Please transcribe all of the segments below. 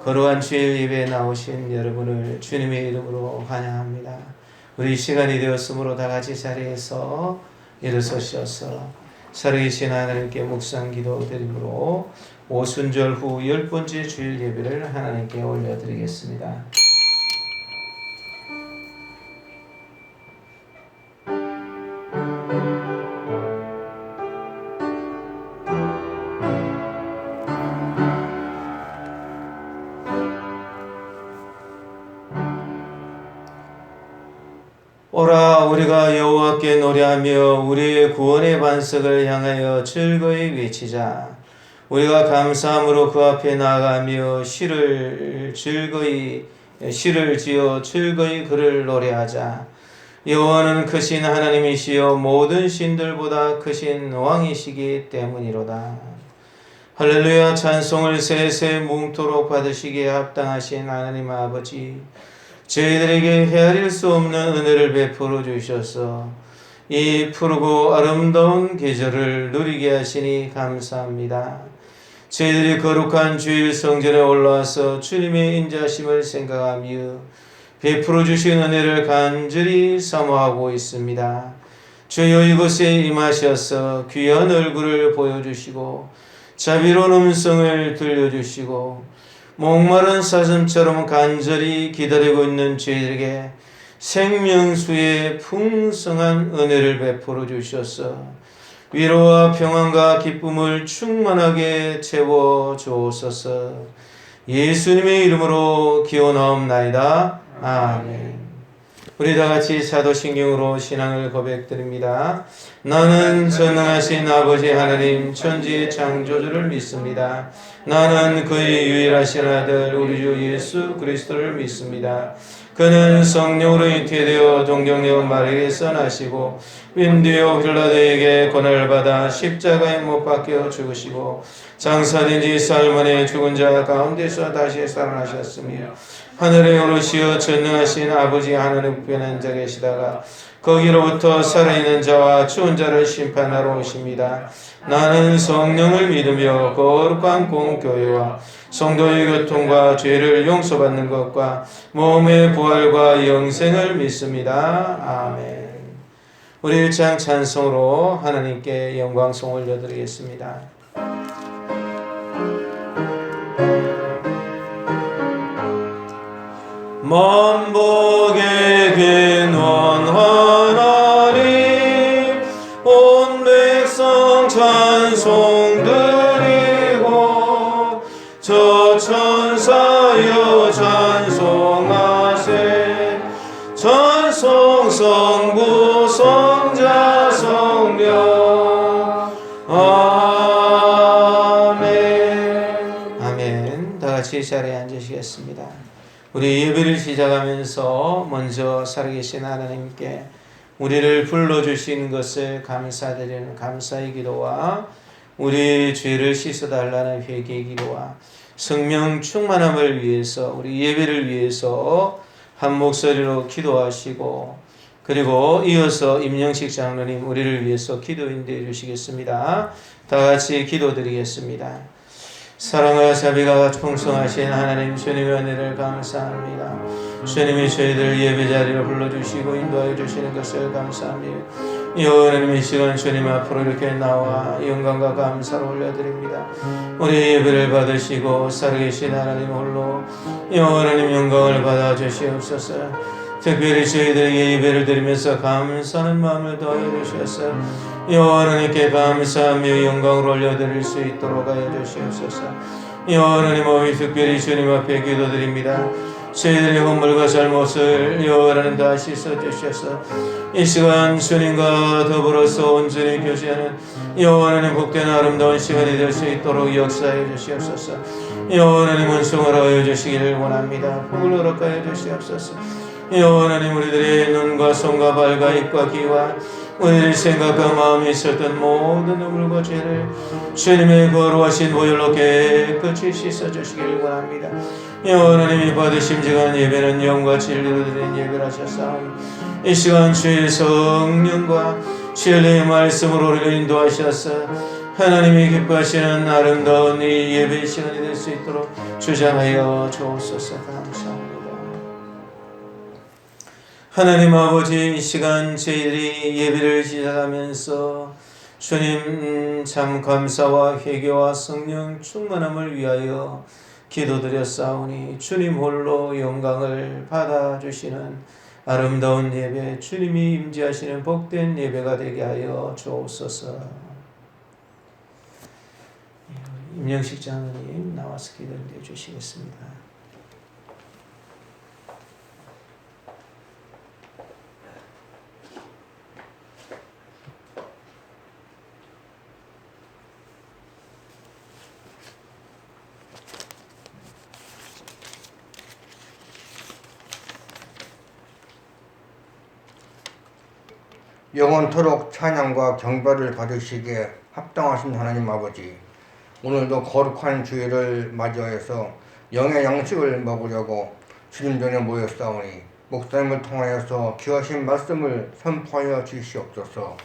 거룩한 주일 예배에 나오신 여러분을 주님의 이름으로 환영합니다. 우리 시간이 되었으므로 다 같이 자리에서 일어서셔서 살아계신 하나님께 묵상 기도 드림으로 오순절 후 10번째 주일 예배를 하나님께 올려드리겠습니다. 오라 우리가 여호와께 노래하며 우리의 구원의 반석을 향하여 즐거이 외치자. 우리가 감사함으로 그 앞에 나아가며 시를 지어 즐거이 그를 노래하자. 여호와는 크신 하나님이시여 모든 신들보다 크신 왕이시기 때문이로다. 할렐루야. 찬송을 세세 뭉토록 받으시기에 합당하신 하나님 아버지, 저희들에게 헤아릴 수 없는 은혜를 베풀어 주셔서 이 푸르고 아름다운 계절을 누리게 하시니 감사합니다. 저희들이 거룩한 주일 성전에 올라와서 주님의 인자심을 생각하며 베풀어 주신 은혜를 간절히 사모하고 있습니다. 주여 이곳에 임하셔서 귀한 얼굴을 보여주시고 자비로운 음성을 들려주시고 목마른 사슴처럼 간절히 기다리고 있는 저희들에게 생명수의 풍성한 은혜를 베풀어 주셔서 위로와 평안과 기쁨을 충만하게 채워 주옵소서. 예수님의 이름으로 기원하옵나이다. 아멘. 우리 다같이 사도신경으로 신앙을 고백드립니다. 나는 전능하신 아버지 하나님 천지의 창조주를 믿습니다. 나는 그의 유일하신 아들 우리 주 예수 그리스도를 믿습니다. 그는 성령으로 잉태되어 동정녀 마리아에서 나시고 윈디오 빌라도에게 고난을 받아 십자가에 못 박혀 죽으시고 장사된 지 사흘 만에 죽은 자 가운데서 다시 살아나셨으며 하늘에 오르시어 전능하신 아버지 하나님 우편에 앉아 계시다가 거기로부터 살아있는 자와 죽은 자를 심판하러 오십니다. 나는 성령을 믿으며 거룩한 공교회와 성도의 교통과 죄를 용서받는 것과 몸의 부활과 영생을 믿습니다. 아멘. 우리 일장 찬송으로 하나님께 영광송 올려드리겠습니다. 만복의 근원 하나님 온 백성 찬송 드리고 저 천사여 찬송하세. 찬송 성부 성자 성령 아멘. 아멘. 다같이 자리에 앉으시겠습니다. 우리 예배를 시작하면서 먼저 살아계신 하나님께 우리를 불러주신 것을 감사드리는 감사의 기도와 우리의 죄를 씻어달라는 회개의 기도와 성령 충만함을 위해서 우리 예배를 위해서 한 목소리로 기도하시고 그리고 이어서 임영식 장로님 우리를 위해서 기도 인도해 주시겠습니다. 다같이 기도드리겠습니다. 사랑과 자비가 풍성하신 하나님 주님의 은혜를 감사합니다. 주님이 저희들 예배자리를 불러주시고 인도하여 주시는 것을 감사합니다. 하나님 이 시간 주님 앞으로 이렇게 나와 영광과 감사를 올려드립니다. 우리 예배를 받으시고 살아계신 하나님 홀로 하나님 영광을 받아 주시옵소서. 특별히 저희들에게 예배를 드리면서 감사하는 마음을 더하여 주셔서 하나님께 감사하며 영광을 올려드릴 수 있도록 하여 주시옵소서. 하나님 오늘 특별히 주님 앞에 기도드립니다. 저희들의 허물과 잘못을 하나님 다 씻어주셔서 이 시간 주님과 더불어서 온전히 교제하는 하나님 복된 아름다운 시간이 될 수 있도록 역사해 주시옵소서. 하나님 은총을 하여 주시기를 원합니다. 복을 허락하여 주시옵소서. 하나님 우리들의 눈과 손과 발과 입과 귀와 우리의 생각과 마음이 있었던 모든 허물과 죄를 주님의 거룩하신 보혈로 깨끗이 씻어주시길 원합니다. 하나님이 받으심직한 예배는 영과 진리로 드린 예배를 하셨사오니 이 시간 주의 성령과 진리의 말씀으로 우리를 인도하셔서 하나님이 기뻐하시는 아름다운 이 예배 시간이 될 수 있도록 주장하여 주옵소서. 감사합니다. 하나님 아버지, 이 시간 저희들이 예배를 시작하면서 주님 참 감사와 회개와 성령 충만함을 위하여 기도드렸사오니 주님 홀로 영광을 받아주시는 아름다운 예배, 주님이 임재하시는 복된 예배가 되게 하여 주옵소서. 임영식 장로님 나와서 기도를 해주시겠습니다. 영원토록 찬양과 경배를 받으시기에 합당하신 하나님 아버지, 오늘도 거룩한 주일을 맞이하여서 영의 양식을 먹으려고 주님 전에 모였사오니 목사님을 통하여서 귀하신 말씀을 선포하여 주시옵소서.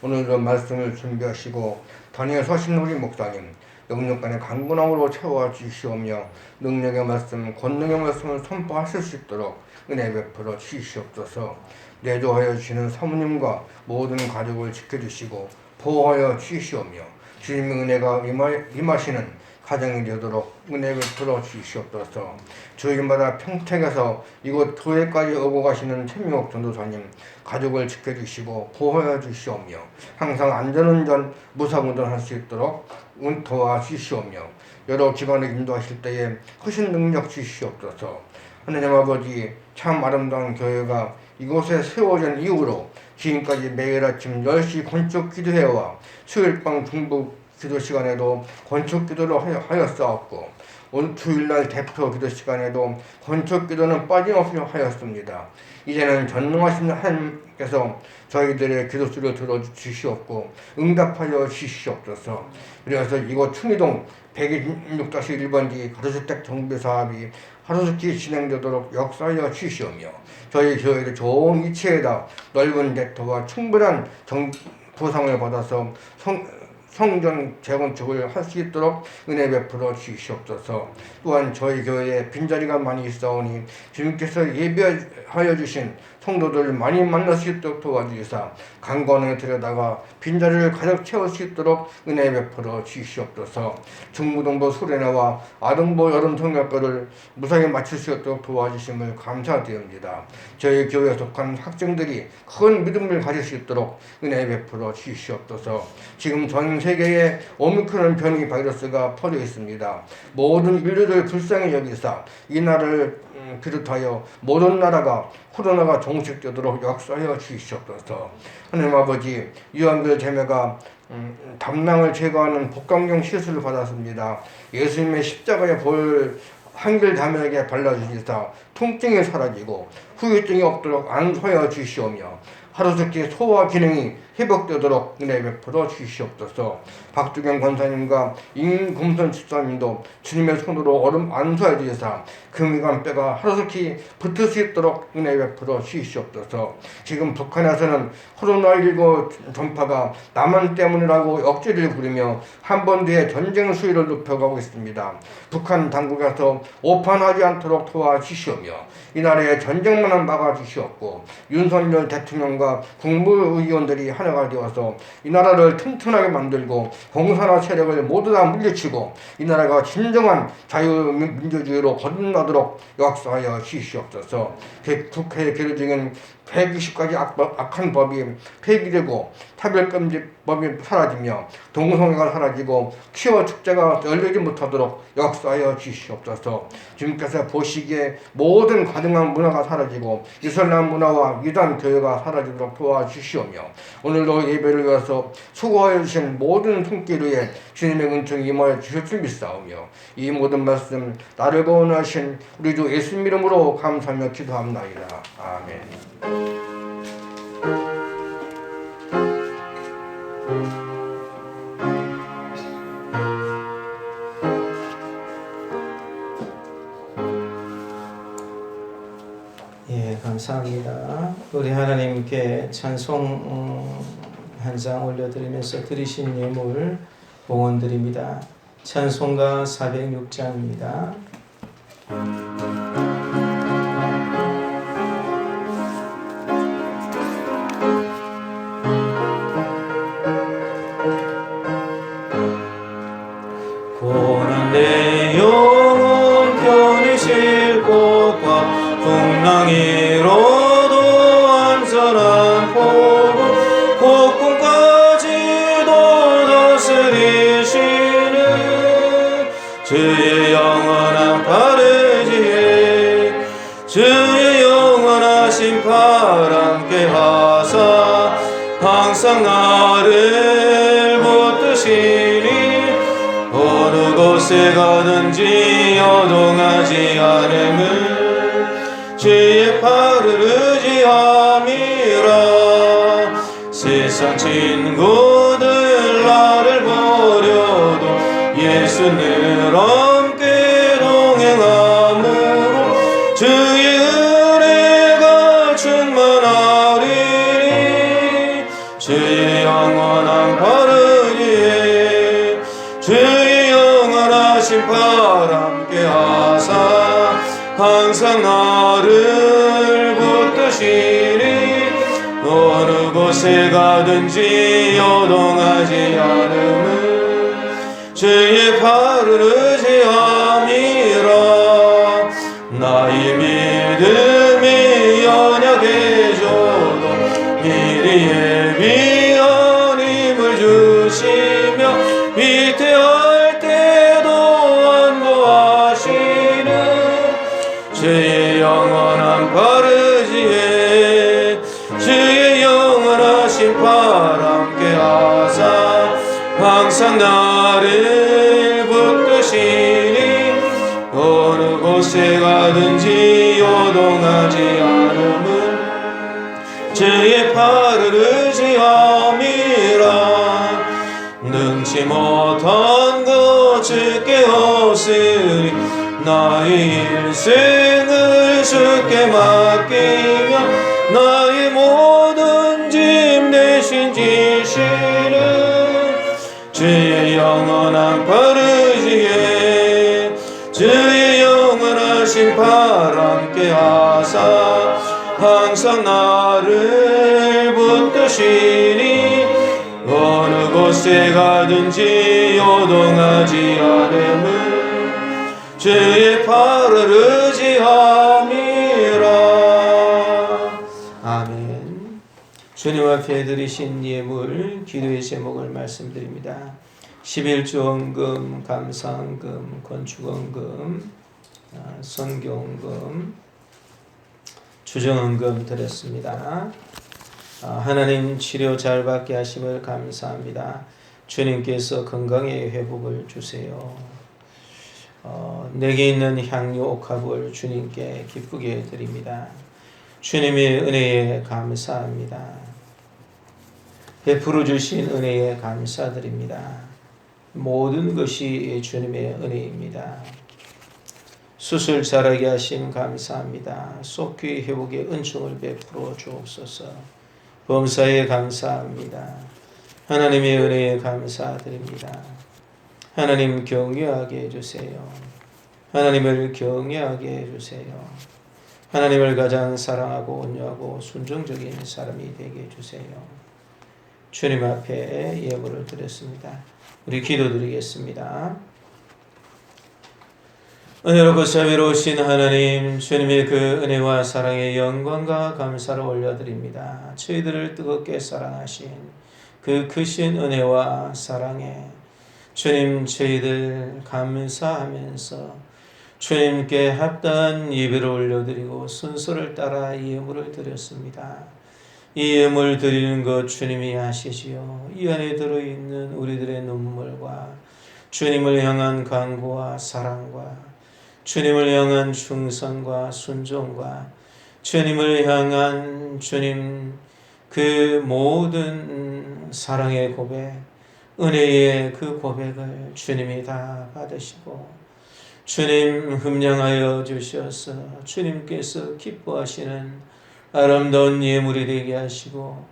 오늘도 말씀을 준비하시고 단위에 서신 우리 목사님 영육간의 강건함으로 채워 주시오며 능력의 말씀, 권능의 말씀을 선포하실 수 있도록 은혜 베풀어 주시옵소서. 내조하여 주시는 사모님과 모든 가족을 지켜주시고 보호하여 주시오며 주님의 은혜가 임하시는 가정이 되도록 은혜 베풀어 주시옵소서. 주일마다 평택에서 이곳 교회까지 오고 가시는 최명옥 전도사님 가족을 지켜주시고 보호하여 주시오며 항상 안전운전 무사운전할 수 있도록 도와 주시오며 여러 기관을 인도하실 때에 크신 능력 주시옵소서. 하나님 아버지, 참 아름다운 교회가 이곳에 세워진 이후로 지금까지 매일 아침 10시 건축 기도회와 수요일 밤 중부 기도 시간에도 건축 기도를 하였사옵고 오늘 주일날 대표 기도 시간에도 건축 기도는 빠짐없이 하였습니다. 이제는 전능하신 하나님께서 저희들의 기도수를 들어주시옵고 응답하여 주시옵소서. 그래서 이곳 충의동 126-1번지 가로주택 정비사업이 하루속히 진행되도록 역사하여 주시오며 저희 교회의 좋은 위치에다 넓은 대토와 충분한 보상을 받아서 성전 재건축을 할 수 있도록 은혜 베풀어 주시옵소서. 또한 저희 교회에 빈자리가 많이 있사오니 주님께서 예배하여 주신 성도들 많이 만날 수 있도록 도와주시사 강건에 들여다가 빈자리를 가득 채울 수 있도록 은혜 베풀어 주시옵소서. 중무동부 수련회와 아동보 여름 성역과를 무사히 마칠 수 있도록 도와주심을 감사드립니다. 저희 교회에 속한 학생들이 큰 믿음을 가질 수 있도록 은혜 베풀어 주시옵소서. 지금 전 세계에 오미크론 변이 바이러스가 퍼져 있습니다. 모든 인류를 불쌍히 여기사 이 나라를 비롯하여 모든 나라가 코로나가 종식되도록 역사하여 주시옵소서. 하나님 아버지, 유한별 자매가 담낭을 제거하는 복강경 시술을 받았습니다. 예수님의 십자가의 볼 한결 자매에게 발라주시사 통증이 사라지고 후유증이 없도록 안수하여 주시오며 하루속히 소화 기능이 회복되도록 은혜 베풀어 주시옵소서. 박두경 권사님과 임금선 집사님도 주님의 손으로 얼음 안수해 주시사 금이간 뼈가 하루속히 붙을 수 있도록 은혜 베풀어 주시옵소서. 지금 북한에서는 코로나19 전파가 남한 때문이라고 억지를 부리며 한 번 뒤에 전쟁 수위를 높여가고 있습니다. 북한 당국에서 오판하지 않도록 도와주시오며 이 나라의 전쟁만은 막아주시옵고 윤석열 대통령과 국무위원들이 하나가 되어서 이 나라를 튼튼하게 만들고 공산화 세력을 모두 다 물리치고 이 나라가 진정한 자유민주주의로 거듭나도록 역사하여 주시옵소서. 국회에 계류 중인 120가지 악한 법이 폐기되고 차별금지법이 사라지며 동성애가 사라지고 퀴어 축제가 열리지 못하도록 역사하여 주시옵소서. 주님께서 보시기에 모든 가증한 문화가 사라지고 이슬람 문화와 이단 교회가 사라지도록 도와주시오며 오늘도 예배를 위해서 수고하여 주신 모든 손길 위에 주님의 은총이 임하여 주실 줄 믿사오며 이 모든 말씀 나를 구원하신 우리 주 예수님 이름으로 감사하며 기도합나이다. 아멘. 예, 감사합니다. 우리 하나님께 찬송 한 장 올려드리면서 드리신 예물 봉헌드립니다. 찬송가 406장입니다. 고난 내 영혼 편히 곳과 풍랑이로도 안전한 포구 폭풍까지도 다스리시는 주의 영원한 바르지에 주의 영원하신 팔 함께 하사 항상 나를 붙드시니 어느 곳에 가든지 요동하지 않음을 주의 팔을 의지함이라. 세상 친구들 나를 버려도 예수 늘 함께 동행함으로 주의 은혜가 충만하리니 주의 영원한 바르기에 주의 영원하신 팔 함께 하사 항상 나를 붙드시니 어느 곳에 가든지 요동하지 않음을 주의 팔을 의지함이라. 나의 믿음이 연약해져도 미리 예비한 힘을 주시며 위태할 때도 안보하시는 주의 영원한 바르지에 주의 영원하신 팔 함께 하사 항상 나를 붙드시니 어느 곳에 가든지 요동하지 않음을 주의 팔을 의지함이라. 능치 못한 것 주께 없으니 나의 일생을 주께 맡기며 나의 모든 짐 대신 지시는 주의 영원한 바르지에 주의 영원하신 팔 함께 하사 항상 나를 붙드시니 어느 곳에 가든지 요동하지 않음을 주의 팔을 의지함이라. 아멘. 주님 앞에 드리신 예물 기도의 제목을 말씀드립니다. 11조원금, 감사원금, 건축원금, 선교원금, 주정원금 드렸습니다. 하나님 치료 잘 받게 하심을 감사합니다. 주님께서 건강의 회복을 주세요. 내게 있는 향유 옥합을 주님께 기쁘게 드립니다. 주님의 은혜에 감사합니다. 베풀어 주신 은혜에 감사드립니다. 모든 것이 주님의 은혜입니다. 수술 잘하게 하심 감사합니다. 속귀 회복의 은총을 베풀어 주옵소서. 범사에 감사합니다. 하나님의 은혜에 감사드립니다. 하나님 경외하게 해주세요. 하나님을 경외하게 해주세요. 하나님을 가장 사랑하고 온유하고 순종적인 사람이 되게 해주세요. 주님 앞에 예물을 드렸습니다. 우리 기도드리겠습니다. 은혜롭고 자비로우신 하나님, 주님의 그 은혜와 사랑의 영광과 감사를 올려드립니다. 저희들을 뜨겁게 사랑하신 그 크신 은혜와 사랑에 주님, 저희들 감사하면서 주님께 합당한 예배를 올려드리고 순서를 따라 예물을 드렸습니다. 이 예물 드리는 것 주님이 아시지요. 이 안에 들어있는 우리들의 눈물과 주님을 향한 간구와 사랑과 주님을 향한 충성과 순종과 주님을 향한 주님 그 모든 사랑의 고백, 은혜의 그 고백을 주님이 다 받으시고 주님 흠량하여 주셔서 주님께서 기뻐하시는 아름다운 예물이 되게 하시고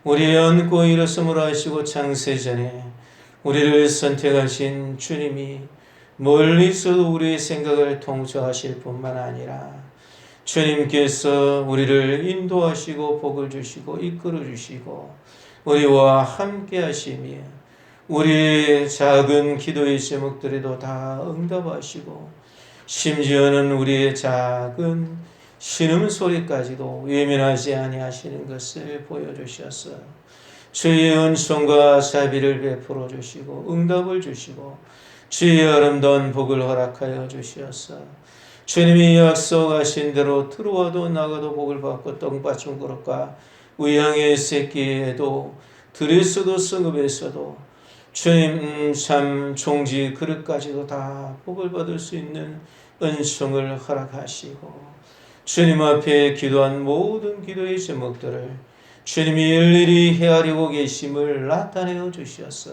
우리 안고 일어섬으로 하시고 창세전에 우리를 선택하신 주님이 멀리서도 우리의 생각을 통솔하실 뿐만 아니라 주님께서 우리를 인도하시고 복을 주시고 이끌어 주시고 우리와 함께 하시며 우리의 작은 기도의 제목들에도 다 응답하시고 심지어는 우리의 작은 신음소리까지도 외면하지 아니하시는 것을 보여주셔서 주의 은총과 자비를 베풀어 주시고 응답을 주시고 주의 아름다운 복을 허락하여 주시어서 주님이 약속하신 대로 들어와도 나가도 복을 받고 똥받침 그릇과 우양의 새끼에도 들에서도 성읍에서도 주님 참 종지 그릇까지도 다 복을 받을 수 있는 은총을 허락하시고 주님 앞에 기도한 모든 기도의 제목들을 주님이 일일이 헤아리고 계심을 나타내어 주셔서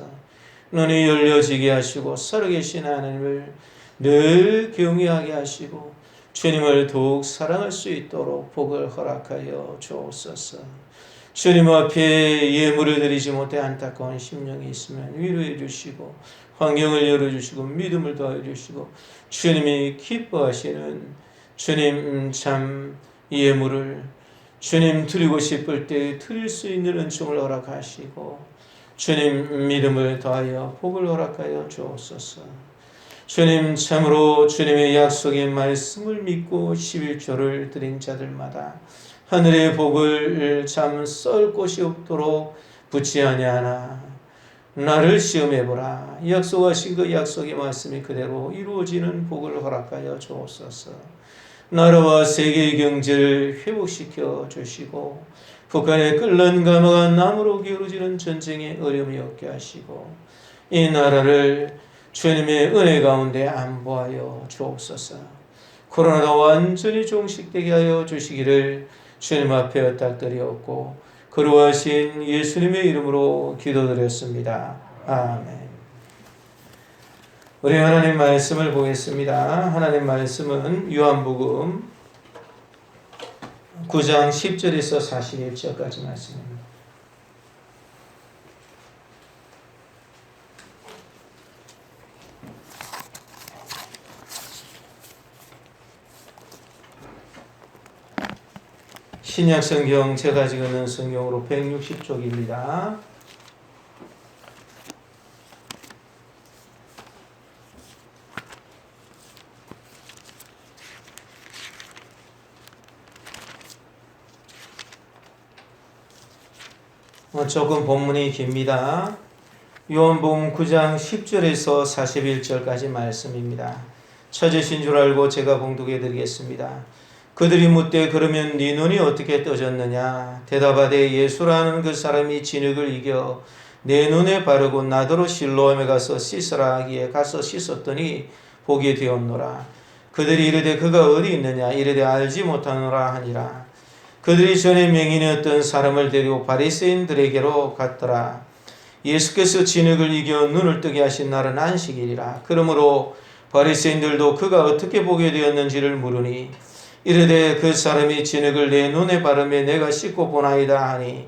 눈이 열려지게 하시고 살아계신 하나님을 늘 경외하게 하시고 주님을 더욱 사랑할 수 있도록 복을 허락하여 주옵소서. 주님 앞에 예물을 드리지 못해 안타까운 심령이 있으면 위로해 주시고 환경을 열어주시고 믿음을 더해 주시고 주님이 기뻐하시는 주님 참 예물을 주님 드리고 싶을 때 드릴 수 있는 은총을 허락하시고 주님 믿음을 더하여 복을 허락하여 주옵소서. 주님 참으로 주님의 약속의 말씀을 믿고 11조를 드린 자들마다 하늘의 복을 참 썰 곳이 없도록 붙지 아니하나 나를 시험해보라. 약속하신 그 약속의 말씀이 그대로 이루어지는 복을 허락하여 주옵소서. 나라와 세계의 경제를 회복시켜 주시고 북한의 끓는 가마가 나무로 기울어지는 전쟁에 어려움이 없게 하시고 이 나라를 주님의 은혜 가운데 안보하여 주옵소서. 코로나가 완전히 종식되게 하여 주시기를 주님 앞에 엇닥드리옵고 거룩하신 예수님의 이름으로 기도드렸습니다. 아멘. 우리 하나님 말씀을 보겠습니다. 하나님 말씀은 요한복음 9장 10절에서 41절까지 말씀입니다. 신약 성경 제가 지금 있는 성경으로 160쪽입니다. 조금 본문이 깁니다. 요한복음 9장 10절에서 41절까지 말씀입니다. 찾으신 줄 알고 제가 봉독해 드리겠습니다. 그들이 묻되 그러면 네 눈이 어떻게 떠졌느냐? 대답하되 예수라는 그 사람이 진흙을 이겨 내 눈에 바르고 나더러 실로암에 가서 씻으라 하기에 가서 씻었더니 보게 되었노라. 그들이 이르되 그가 어디 있느냐? 이르되 알지 못하노라 하니라. 그들이 전에 맹인이었던 사람을 데리고 바리새인들에게로 갔더라. 예수께서 진흙을 이겨 눈을 뜨게 하신 날은 안식일이라. 그러므로 바리새인들도 그가 어떻게 보게 되었는지를 물으니 이르되 그 사람이 진흙을 내 눈에 바르매 내가 씻고 보나이다 하니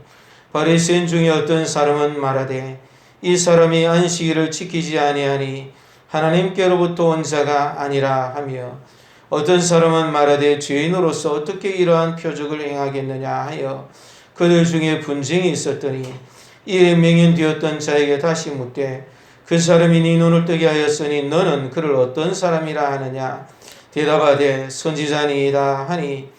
바리새인 중에 어떤 사람은 말하되 이 사람이 안식일을 지키지 아니하니 하나님께로부터 온 자가 아니라 하며 어떤 사람은 말하되 죄인으로서 어떻게 이러한 표적을 행하겠느냐 하여 그들 중에 분쟁이 있었더니 이에 맹인되었던 자에게 다시 묻되 그 사람이 네 눈을 뜨게 하였으니 너는 그를 어떤 사람이라 하느냐? 대답하되 선지자니이다 하니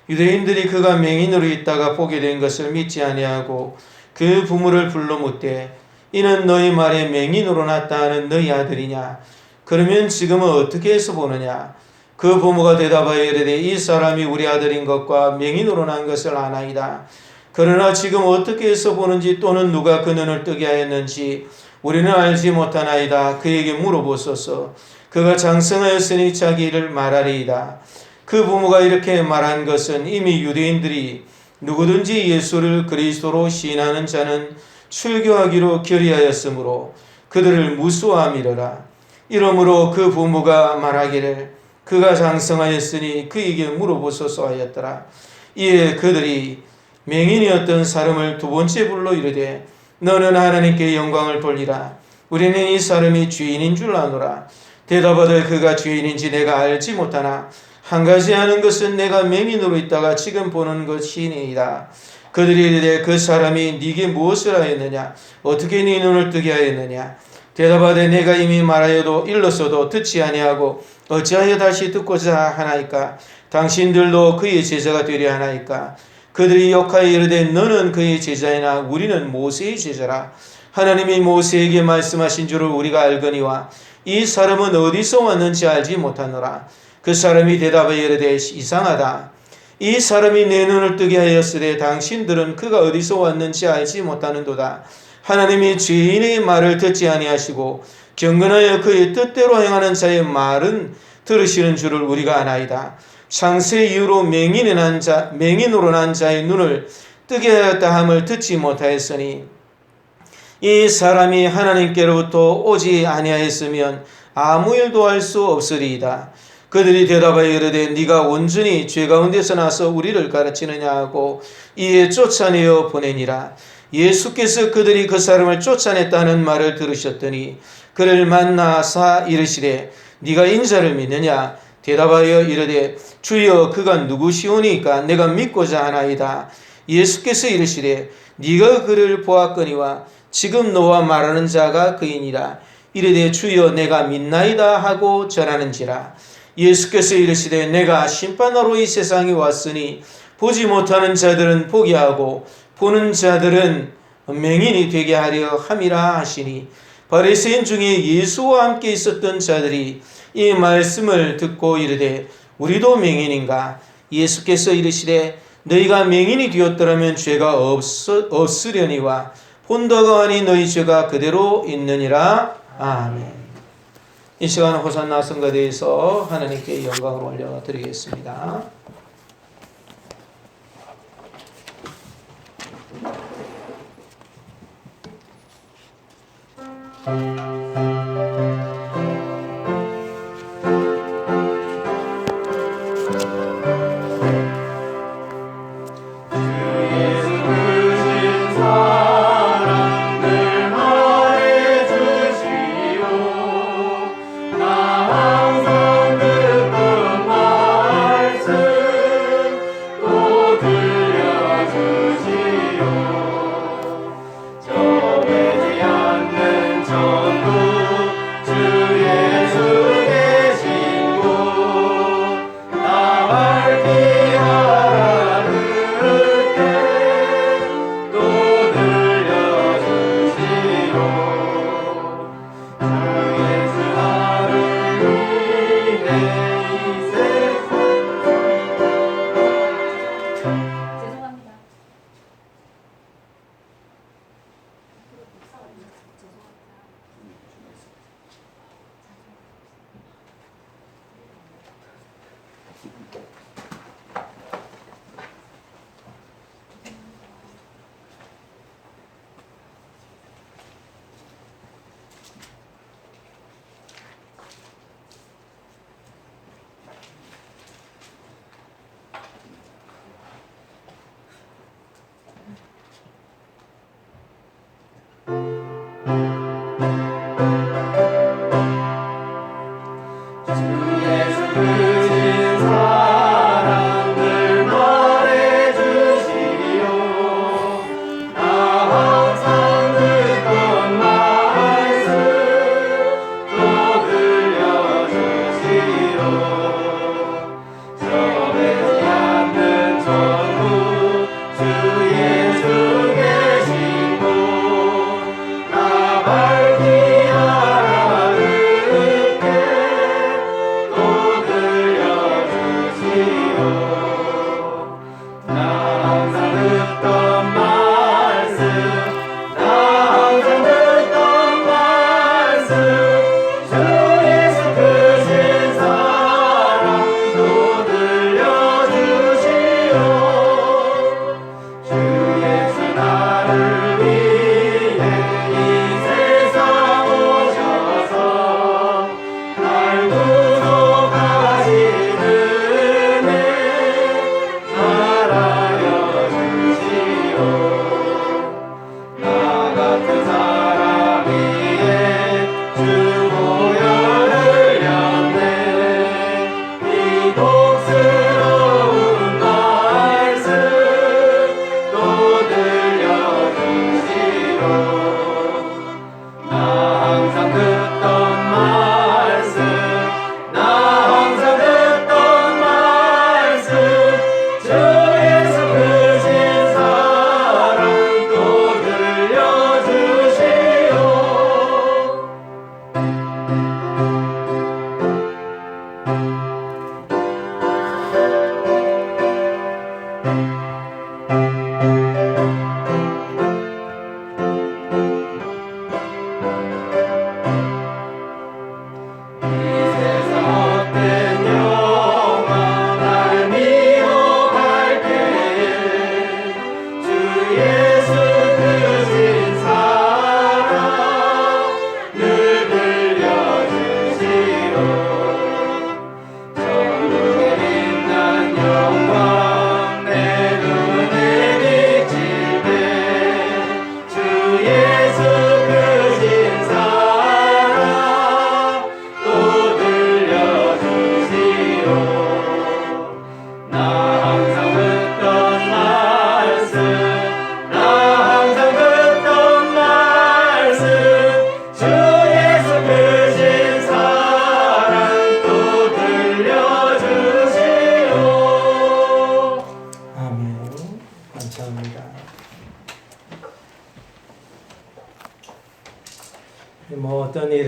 유대인들이 그가 맹인으로 있다가 보게 된 것을 믿지 아니하고 그 부모를 불러 묻되 이는 너희 말에 맹인으로 났다 하는 너희 아들이냐? 그러면 지금은 어떻게 해서 보느냐? 그 부모가 대답하여 이르되 이 사람이 우리 아들인 것과 맹인으로 난 것을 아나이다. 그러나 지금 어떻게 해서 보는지 또는 누가 그 눈을 뜨게 하였는지 우리는 알지 못하나이다. 그에게 물어보소서. 그가 장성하였으니 자기 일을 말하리이다. 그 부모가 이렇게 말한 것은 이미 유대인들이 누구든지 예수를 그리스도로 시인하는 자는 출교하기로 결의하였으므로 그들을 무수함이러라. 이러므로 그 부모가 말하기를 그가 장성하였으니 그에게 물어보소서 하였더라. 이에 그들이 맹인이었던 사람을 두 번째 불러 이르되 너는 하나님께 영광을 돌리라. 우리는 이 사람이 죄인인 줄 아노라. 대답하되 그가 죄인인지 내가 알지 못하나 한 가지 아는 것은 내가 맹인으로 있다가 지금 보는 것이니이다. 그들이 이르되 그 사람이 네게 무엇을 하였느냐? 어떻게 네 눈을 뜨게 하였느냐? 대답하되 내가 이미 말하여도 일렀어도 듣지 아니하고 어찌하여 다시 듣고자 하나이까? 당신들도 그의 제자가 되려 하나이까? 그들이 욕하여 이르되 너는 그의 제자이나 우리는 모세의 제자라. 하나님이 모세에게 말씀하신 줄을 우리가 알거니와 이 사람은 어디서 왔는지 알지 못하노라. 그 사람이 대답하여 이르되 이상하다. 이 사람이 내 눈을 뜨게 하였으되 당신들은 그가 어디서 왔는지 알지 못하는도다. 하나님이 죄인의 말을 듣지 아니하시고 경건하여 그의 뜻대로 행하는 자의 말은 들으시는 줄을 우리가 아나이다. 창세 이후로 맹인으로 난 자의 눈을 뜨게 하였다 함을 듣지 못하였으니 이 사람이 하나님께로부터 오지 아니하였으면 아무 일도 할 수 없으리이다. 그들이 대답하여 이르되 네가 온전히 죄 가운데서 나서 우리를 가르치느냐 하고 이에 쫓아내어 보내니라. 예수께서 그들이 그 사람을 쫓아냈다는 말을 들으셨더니 그를 만나사 이르시되 네가 인자를 믿느냐? 대답하여 이르되 주여 그가 누구시오니까 내가 믿고자 하나이다. 예수께서 이르시되 네가 그를 보았거니와 지금 너와 말하는 자가 그이니라. 이르되 주여 내가 믿나이다 하고 전하는지라. 예수께서 이르시되 내가 심판하러 이 세상에 왔으니 보지 못하는 자들은 보게 하고 보는 자들은 맹인이 되게 하려 함이라 하시니 바리새인 중에 예수와 함께 있었던 자들이 이 말씀을 듣고 이르되 우리도 맹인인가? 예수께서 이르시되 너희가 맹인이 되었더라면 죄가 없으려니와 본다가 아니 너희 죄가 그대로 있느니라. 아멘. 이 시간 호산나 성가대에서 하나님께 영광을 올려드리겠습니다.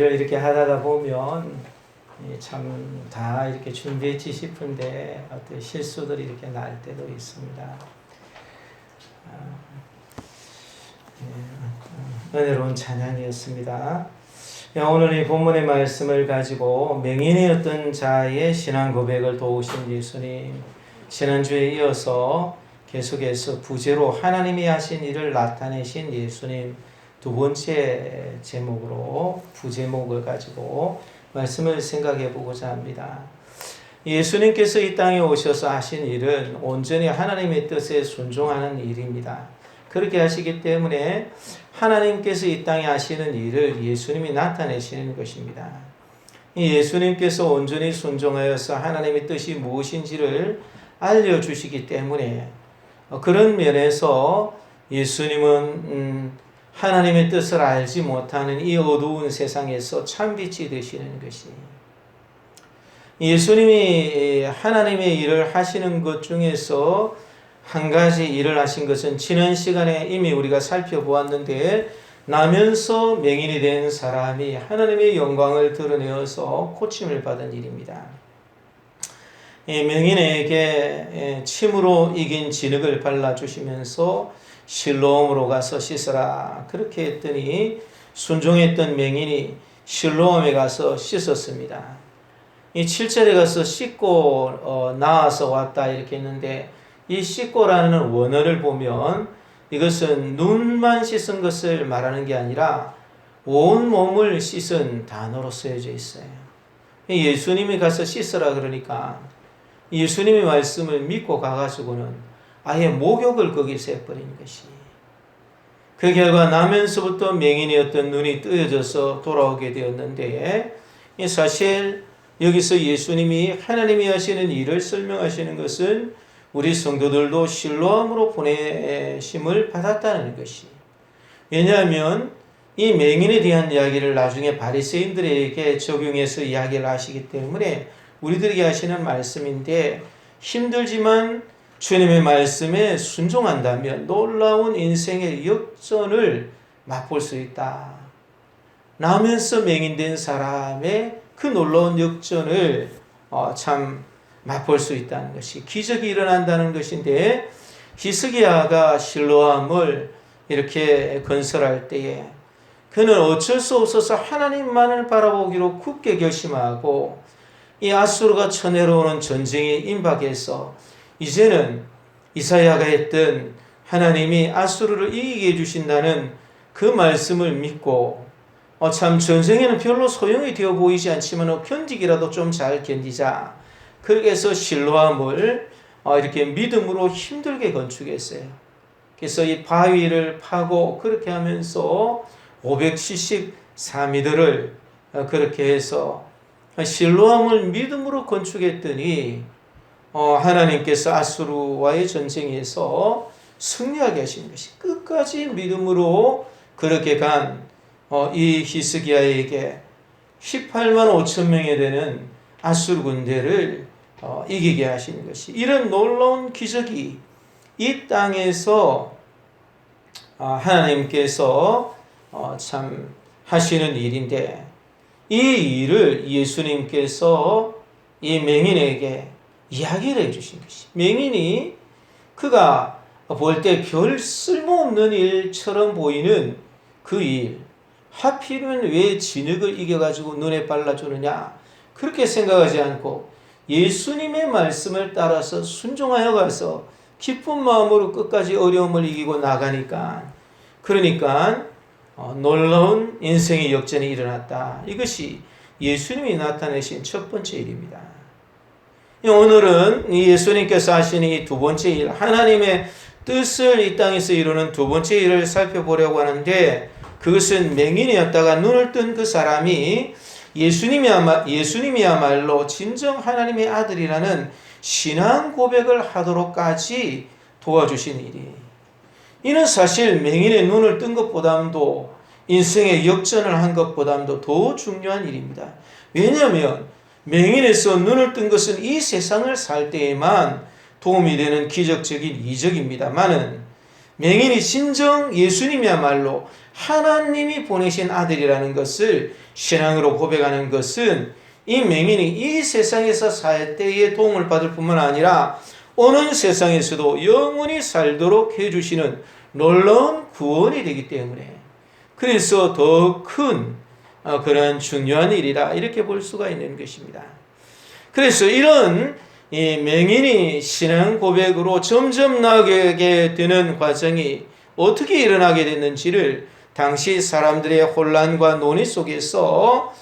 준비를 이렇게 하다가 보면 참 다 이렇게 준비했지 싶은데 어떤 실수들이 이렇게 날 때도 있습니다. 은혜로운 찬양이었습니다. 오늘 이 본문의 말씀을 가지고 맹인이었던 자의 신앙 고백을 도우신 예수님, 지난주에 이어서 계속해서 부제로 하나님이 하신 일을 나타내신 예수님, 두 번째 제목으로 부제목을 가지고 말씀을 생각해 보고자 합니다. 예수님께서 이 땅에 오셔서 하신 일은 온전히 하나님의 뜻에 순종하는 일입니다. 그렇게 하시기 때문에 하나님께서 이 땅에 하시는 일을 예수님이 나타내시는 것입니다. 예수님께서 온전히 순종하여서 하나님의 뜻이 무엇인지를 알려주시기 때문에 그런 면에서 예수님은 하나님의 뜻을 알지 못하는 이 어두운 세상에서 참빛이 되시는 것이, 예수님이 하나님의 일을 하시는 것 중에서 한 가지 일을 하신 것은 지난 시간에 이미 우리가 살펴보았는데, 나면서 맹인이 된 사람이 하나님의 영광을 드러내어서 고침을 받은 일입니다. 이 맹인에게 침으로 이긴 진흙을 발라주시면서 실로암으로 가서 씻으라, 그렇게 했더니 순종했던 맹인이 실로암에 가서 씻었습니다. 이 7절에 가서 씻고 나와서 왔다 이렇게 했는데, 이 씻고라는 원어를 보면 이것은 눈만 씻은 것을 말하는 게 아니라 온 몸을 씻은 단어로 쓰여져 있어요. 예수님이 가서 씻으라 그러니까 예수님의 말씀을 믿고 가가지고는 아예 목욕을 거기서 해버린 것이, 그 결과 나면서부터 맹인이었던 눈이 뜨여져서 돌아오게 되었는데, 사실 여기서 예수님이 하나님이 하시는 일을 설명하시는 것은 우리 성도들도 실로암으로 보내심을 받았다는 것이, 왜냐하면 이 맹인에 대한 이야기를 나중에 바리새인들에게 적용해서 이야기를 하시기 때문에 우리들에게 하시는 말씀인데, 힘들지만 주님의 말씀에 순종한다면 놀라운 인생의 역전을 맛볼 수 있다. 나면서 맹인된 사람의 그 놀라운 역전을 참 맛볼 수 있다는 것이, 기적이 일어난다는 것인데, 히스기야가 실로암을 이렇게 건설할 때에 그는 어쩔 수 없어서 하나님만을 바라보기로 굳게 결심하고, 이 아수르가 쳐내려오는 전쟁에 임박해서 이제는 이사야가 했던 하나님이 아수르를 이기게 해주신다는 그 말씀을 믿고, 참 전쟁에는 별로 소용이 되어 보이지 않지만 견디기라도 좀 잘 견디자, 그렇게 해서 실로암을 이렇게 믿음으로 힘들게 건축했어요. 그래서 이 바위를 파고 그렇게 하면서 574m를 그렇게 해서 실로암을 믿음으로 건축했더니 하나님께서 아수르와의 전쟁에서 승리하게 하신 것이, 끝까지 믿음으로 그렇게 간 이 히스기야에게 18만 5천 명에 되는 아수르 군대를 이기게 하시는 것이, 이런 놀라운 기적이 이 땅에서 하나님께서 참 하시는 일인데, 이 일을 예수님께서 이 맹인에게 이야기를 해주신 것이, 맹인이 그가 볼 때 별 쓸모없는 일처럼 보이는 그 일, 하필이면 왜 진흙을 이겨가지고 눈에 발라주느냐, 그렇게 생각하지 않고 예수님의 말씀을 따라서 순종하여 가서 기쁜 마음으로 끝까지 어려움을 이기고 나가니까, 그러니까 놀라운 인생의 역전이 일어났다. 이것이 예수님이 나타내신 첫 번째 일입니다. 오늘은 예수님께서 하신 이 두 번째 일, 하나님의 뜻을 이 땅에서 이루는 두 번째 일을 살펴보려고 하는데, 그것은 맹인이었다가 눈을 뜬 그 사람이 예수님이야말로 진정 하나님의 아들이라는 신앙 고백을 하도록까지 도와주신 일이, 이는 사실 맹인의 눈을 뜬 것보다도 인생의 역전을 한 것보다도 더 중요한 일입니다. 왜냐하면 맹인에서 눈을 뜬 것은 이 세상을 살 때에만 도움이 되는 기적적인 이적입니다만은, 맹인이 진정 예수님이야말로 하나님이 보내신 아들이라는 것을 신앙으로 고백하는 것은 이 맹인이 이 세상에서 살 때에 도움을 받을 뿐만 아니라 오는 세상에서도 영원히 살도록 해주시는 놀라운 구원이 되기 때문에 그래서 더 큰 그런 중요한 일이라 이렇게 볼 수가 있는 것입니다. 그래서 이런 이 맹인이 신앙 고백으로 점점 나아가게 되는 과정이 어떻게 일어나게 됐는지를 당시 사람들의 혼란과 논의 속에서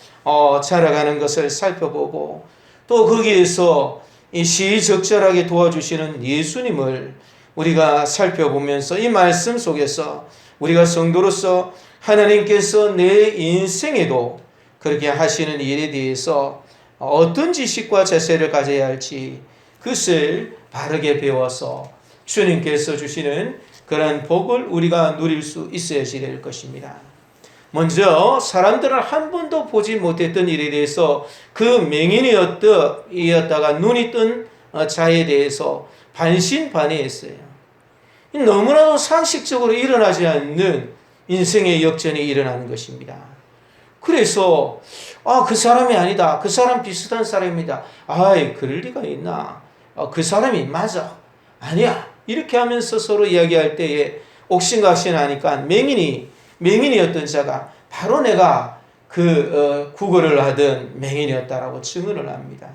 자라가는 것을 살펴보고 또 거기에서 이 시의적절하게 도와주시는 예수님을 우리가 살펴보면서 이 말씀 속에서 우리가 성도로서 하나님께서 내 인생에도 그렇게 하시는 일에 대해서 어떤 지식과 자세를 가져야 할지 그것을 바르게 배워서 주님께서 주시는 그런 복을 우리가 누릴 수 있어야지 될 것입니다. 먼저 사람들은 한 번도 보지 못했던 일에 대해서 그 맹인이었다가 눈이 뜬 자에 대해서 반신반의했어요. 너무나도 상식적으로 일어나지 않는 인생의 역전이 일어나는 것입니다. 그래서 그 사람이 아니다. 그 사람 비슷한 사람이다. 그럴 리가 있나. 그 사람이 맞아. 아니야. 이렇게 하면서 서로 이야기할 때에 옥신각신하니까 맹인이었던 자가 바로 내가 구걸을 하던 맹인이었다라고 증언을 합니다.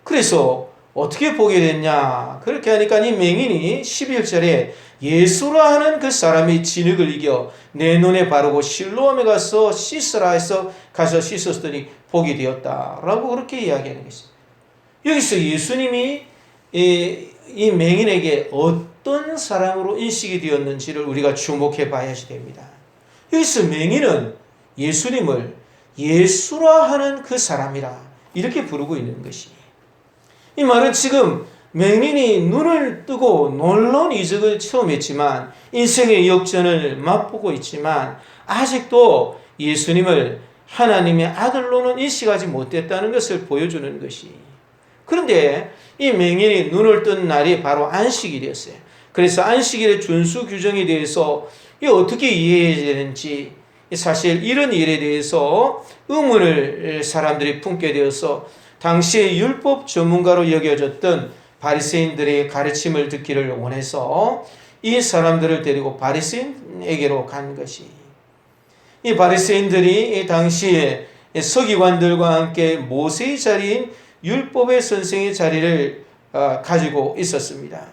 그래서 어떻게 보게 됐냐. 그렇게 하니까 이 맹인이 11절에 예수라 하는 그 사람이 진흙을 이겨 내 눈에 바르고 실로암에 가서 씻으라 해서 가서 씻었더니 복이 되었다라고 그렇게 이야기하는 것입니다. 여기서 예수님이 이 맹인에게 어떤 사람으로 인식이 되었는지를 우리가 주목해 봐야지 됩니다. 여기서 맹인은 예수님을 예수라 하는 그 사람이라 이렇게 부르고 있는 것이에요. 이 말은 지금 맹인이 눈을 뜨고 놀라운 이적을 처음 했지만 인생의 역전을 맛보고 있지만 아직도 예수님을 하나님의 아들로는 인식하지 못했다는 것을 보여주는 것이. 그런데 이 맹인이 눈을 뜬 날이 바로 안식일이었어요. 그래서 안식일의 준수 규정에 대해서 어떻게 이해해야 되는지 사실 이런 일에 대해서 의문을 사람들이 품게 되어서 당시의 율법 전문가로 여겨졌던 바리새인들의 가르침을 듣기를 원해서 이 사람들을 데리고 바리새인에게로 간 것이. 이 바리새인들이 당시에 서기관들과 함께 모세의 자리인 율법의 선생의 자리를 가지고 있었습니다.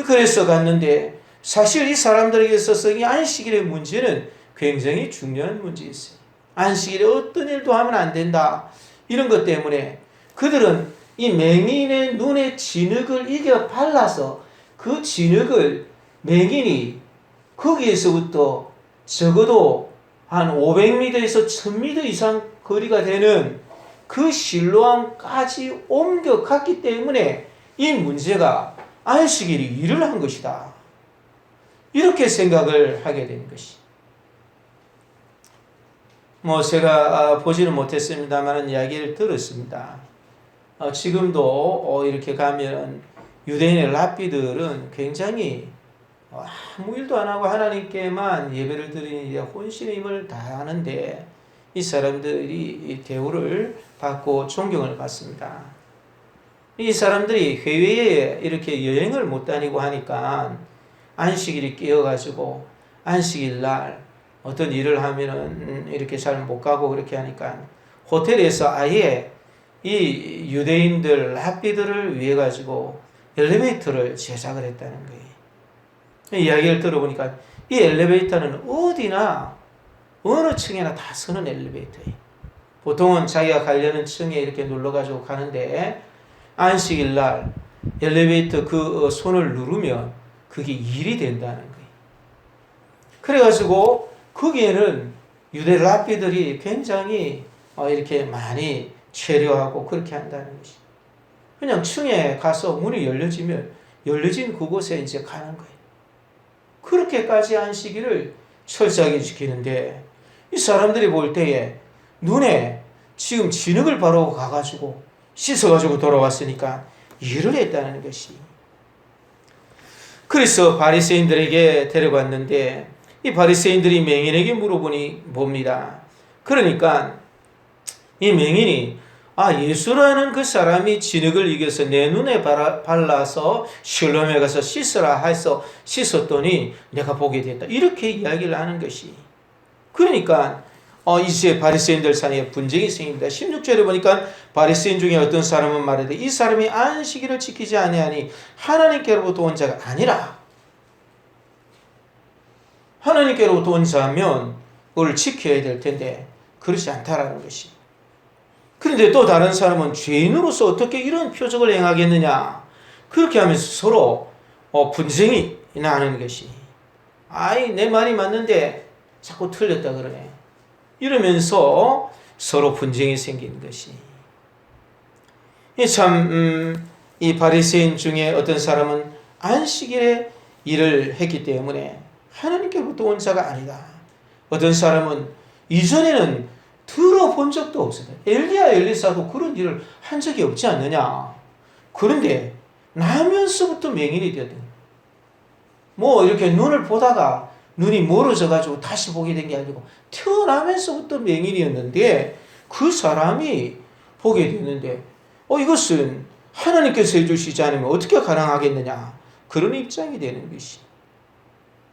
그래서 갔는데 사실 이 사람들에게 있어서 이 안식일의 문제는 굉장히 중요한 문제였어요. 안식일에 어떤 일도 하면 안 된다. 이런 것 때문에 그들은 이 맹인의 눈에 진흙을 이겨 발라서 그 진흙을 맹인이 거기에서부터 적어도 한 500m에서 1000m 이상 거리가 되는 그 실로암까지 옮겨갔기 때문에 이 문제가 안식일이 일을 한 것이다. 이렇게 생각을 하게 된 것이. 제가 보지는 못했습니다만 이야기를 들었습니다. 지금도 이렇게 가면 유대인의 랍비들은 굉장히 아무 일도 안 하고 하나님께만 예배를 드리는 일에 혼신의 힘을 다하는데 이 사람들이 대우를 받고 존경을 받습니다. 이 사람들이 해외에 이렇게 여행을 못 다니고 하니까 안식일이 끼어가지고 안식일 날 어떤 일을 하면은 이렇게 잘 못 가고 그렇게 하니까 호텔에서 아예 이 유대인들 랍비들을 위해 가지고 엘리베이터를 제작을 했다는 거예요. 이야기를 들어보니까 이 엘리베이터는 어디나 어느 층에나 다 서는 엘리베이터예요. 보통은 자기가 가려는 층에 이렇게 눌러가지고 가는데 안식일 날 엘리베이터 그 손을 누르면 그게 일이 된다는 거예요. 그래가지고 거기에는 유대 랍비들이 굉장히 이렇게 많이 체류하고 그렇게 한다는 것이. 그냥 층에 가서 문이 열려진 그곳에 이제 가는 거예요. 그렇게까지 안식일을 철저하게 지키는데 이 사람들이 볼 때에 눈에 지금 진흙을 바르고 가가지고 씻어가지고 돌아왔으니까 일을 했다는 것이. 그래서 바리새인들에게 데려갔는데 이 바리새인들이 맹인에게 물어보니 봅니다. 그러니까 이 맹인이 예수라는 그 사람이 진흙을 이겨서 내 눈에 발라서 실로암에 가서 씻으라 해서 씻었더니 내가 보게 됐다. 이렇게 이야기를 하는 것이. 그러니까 이제 바리새인들 사이에 분쟁이 생깁니다. 16절에 보니까 바리새인 중에 어떤 사람은 말하되 이 사람이 안식일을 지키지 아니하니 하나님께로부터 온 자가 아니라. 하나님께로부터 온 자면 그걸 지켜야 될 텐데 그렇지 않다라는 것이. 그런데 또 다른 사람은 죄인으로서 어떻게 이런 표적을 행하겠느냐. 그렇게 하면서 서로 분쟁이 나는 것이. 내 말이 맞는데 자꾸 틀렸다 그러네. 이러면서 서로 분쟁이 생기는 것이. 이 바리새인 중에 어떤 사람은 안식일에 일을 했기 때문에 하나님께로부터 온 자가 아니다. 어떤 사람은 이전에는 들어본 적도 없어요. 엘리야 엘리사도 그런 일을 한 적이 없지 않느냐. 그런데 나면서부터 맹인이 되거든. 이렇게 눈을 보다가 눈이 멀어져가지고 다시 보게 된 게 아니고 태어나면서부터 맹인이었는데 그 사람이 보게 됐는데 이것은 하나님께서 해주시지 않으면 어떻게 가능하겠느냐. 그런 입장이 되는 것이.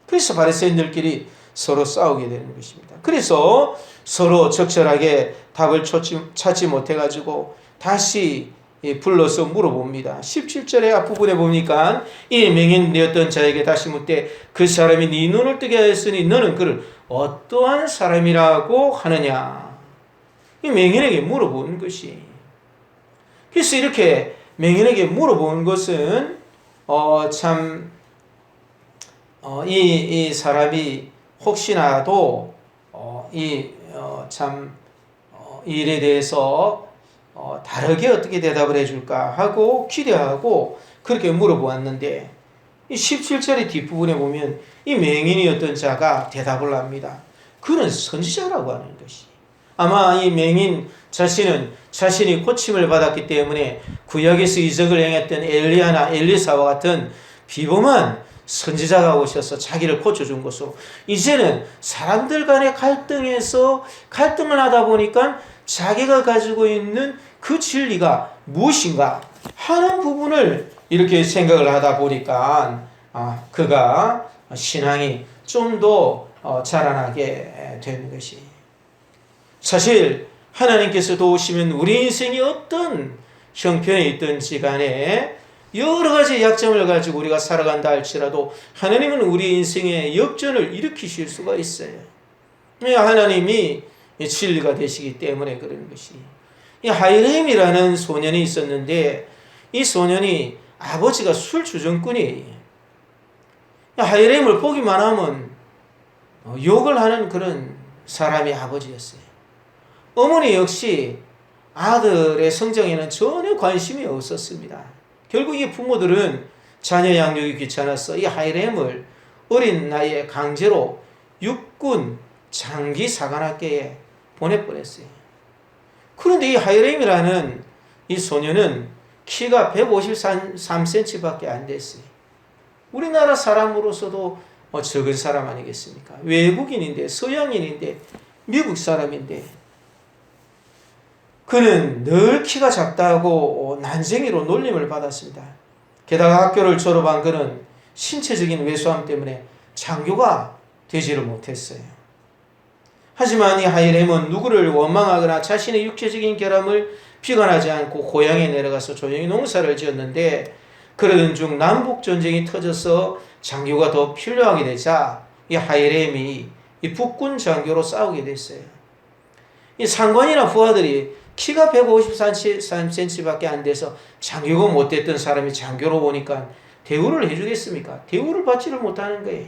그래서 바리새인들끼리 서로 싸우게 되는 것입니다. 그래서 서로 적절하게 답을 찾지 못해가지고 다시 불러서 물어봅니다. 17절의 앞부분에 보니까 이 맹인되었던 자에게 다시 묻되 그 사람이 네 눈을 뜨게 하였으니 너는 그를 어떠한 사람이라고 하느냐. 이 맹인에게 물어보는 것이. 그래서 이렇게 맹인에게 물어보는 것은 이 사람이 혹시나도 이 일에 대해서 다르게 어떻게 대답을 해줄까 하고 기대하고 그렇게 물어보았는데 이 17절의 뒷부분에 보면 이 맹인이었던 자가 대답을 합니다. 그는 선지자라고 하는 것이. 아마 이 맹인 자신은 자신이 고침을 받았기 때문에 구약에서 이적을 행했던 엘리야나 엘리사와 같은 비범한 선지자가 오셔서 자기를 고쳐준 것으로 이제는 사람들 간의 갈등을 하다 보니까 자기가 가지고 있는 그 진리가 무엇인가 하는 부분을 이렇게 생각을 하다 보니까 그가 신앙이 좀 더 자라나게 되는 것이. 사실 하나님께서 도우시면 우리 인생이 어떤 형편에 있든지 간에 여러 가지 약점을 가지고 우리가 살아간다 할지라도 하나님은 우리 인생의 역전을 일으키실 수가 있어요. 하나님이 진리가 되시기 때문에 그런 것이. 이 하이렘이라는 소년이 있었는데 이 소년이 아버지가 술 주정꾼이에요. 하이렘을 보기만 하면 욕을 하는 그런 사람이 아버지였어요. 어머니 역시 아들의 성장에는 전혀 관심이 없었습니다. 결국 이 부모들은 자녀 양육이 귀찮아서 이 하이렘을 어린 나이에 강제로 육군 장기 사관학교에 보내버렸어요. 그런데 이 하이렘이라는 이 소녀는 키가 153cm밖에 안 됐어요. 우리나라 사람으로서도 적은 사람 아니겠습니까? 외국인인데, 서양인인데, 미국 사람인데 그는 늘 키가 작다고 난쟁이로 놀림을 받았습니다. 게다가 학교를 졸업한 그는 신체적인 왜소함 때문에 장교가 되지를 못했어요. 하지만 이 하이렘은 누구를 원망하거나 자신의 육체적인 결함을 비관하지 않고 고향에 내려가서 조용히 농사를 지었는데 그러던 중 남북전쟁이 터져서 장교가 더 필요하게 되자 이 하이렘이 이 북군 장교로 싸우게 됐어요. 이 상관이나 부하들이 키가 153cm밖에 안 돼서 장교가 못됐던 사람이 장교로 오니까 대우를 해주겠습니까? 대우를 받지를 못하는 거예요.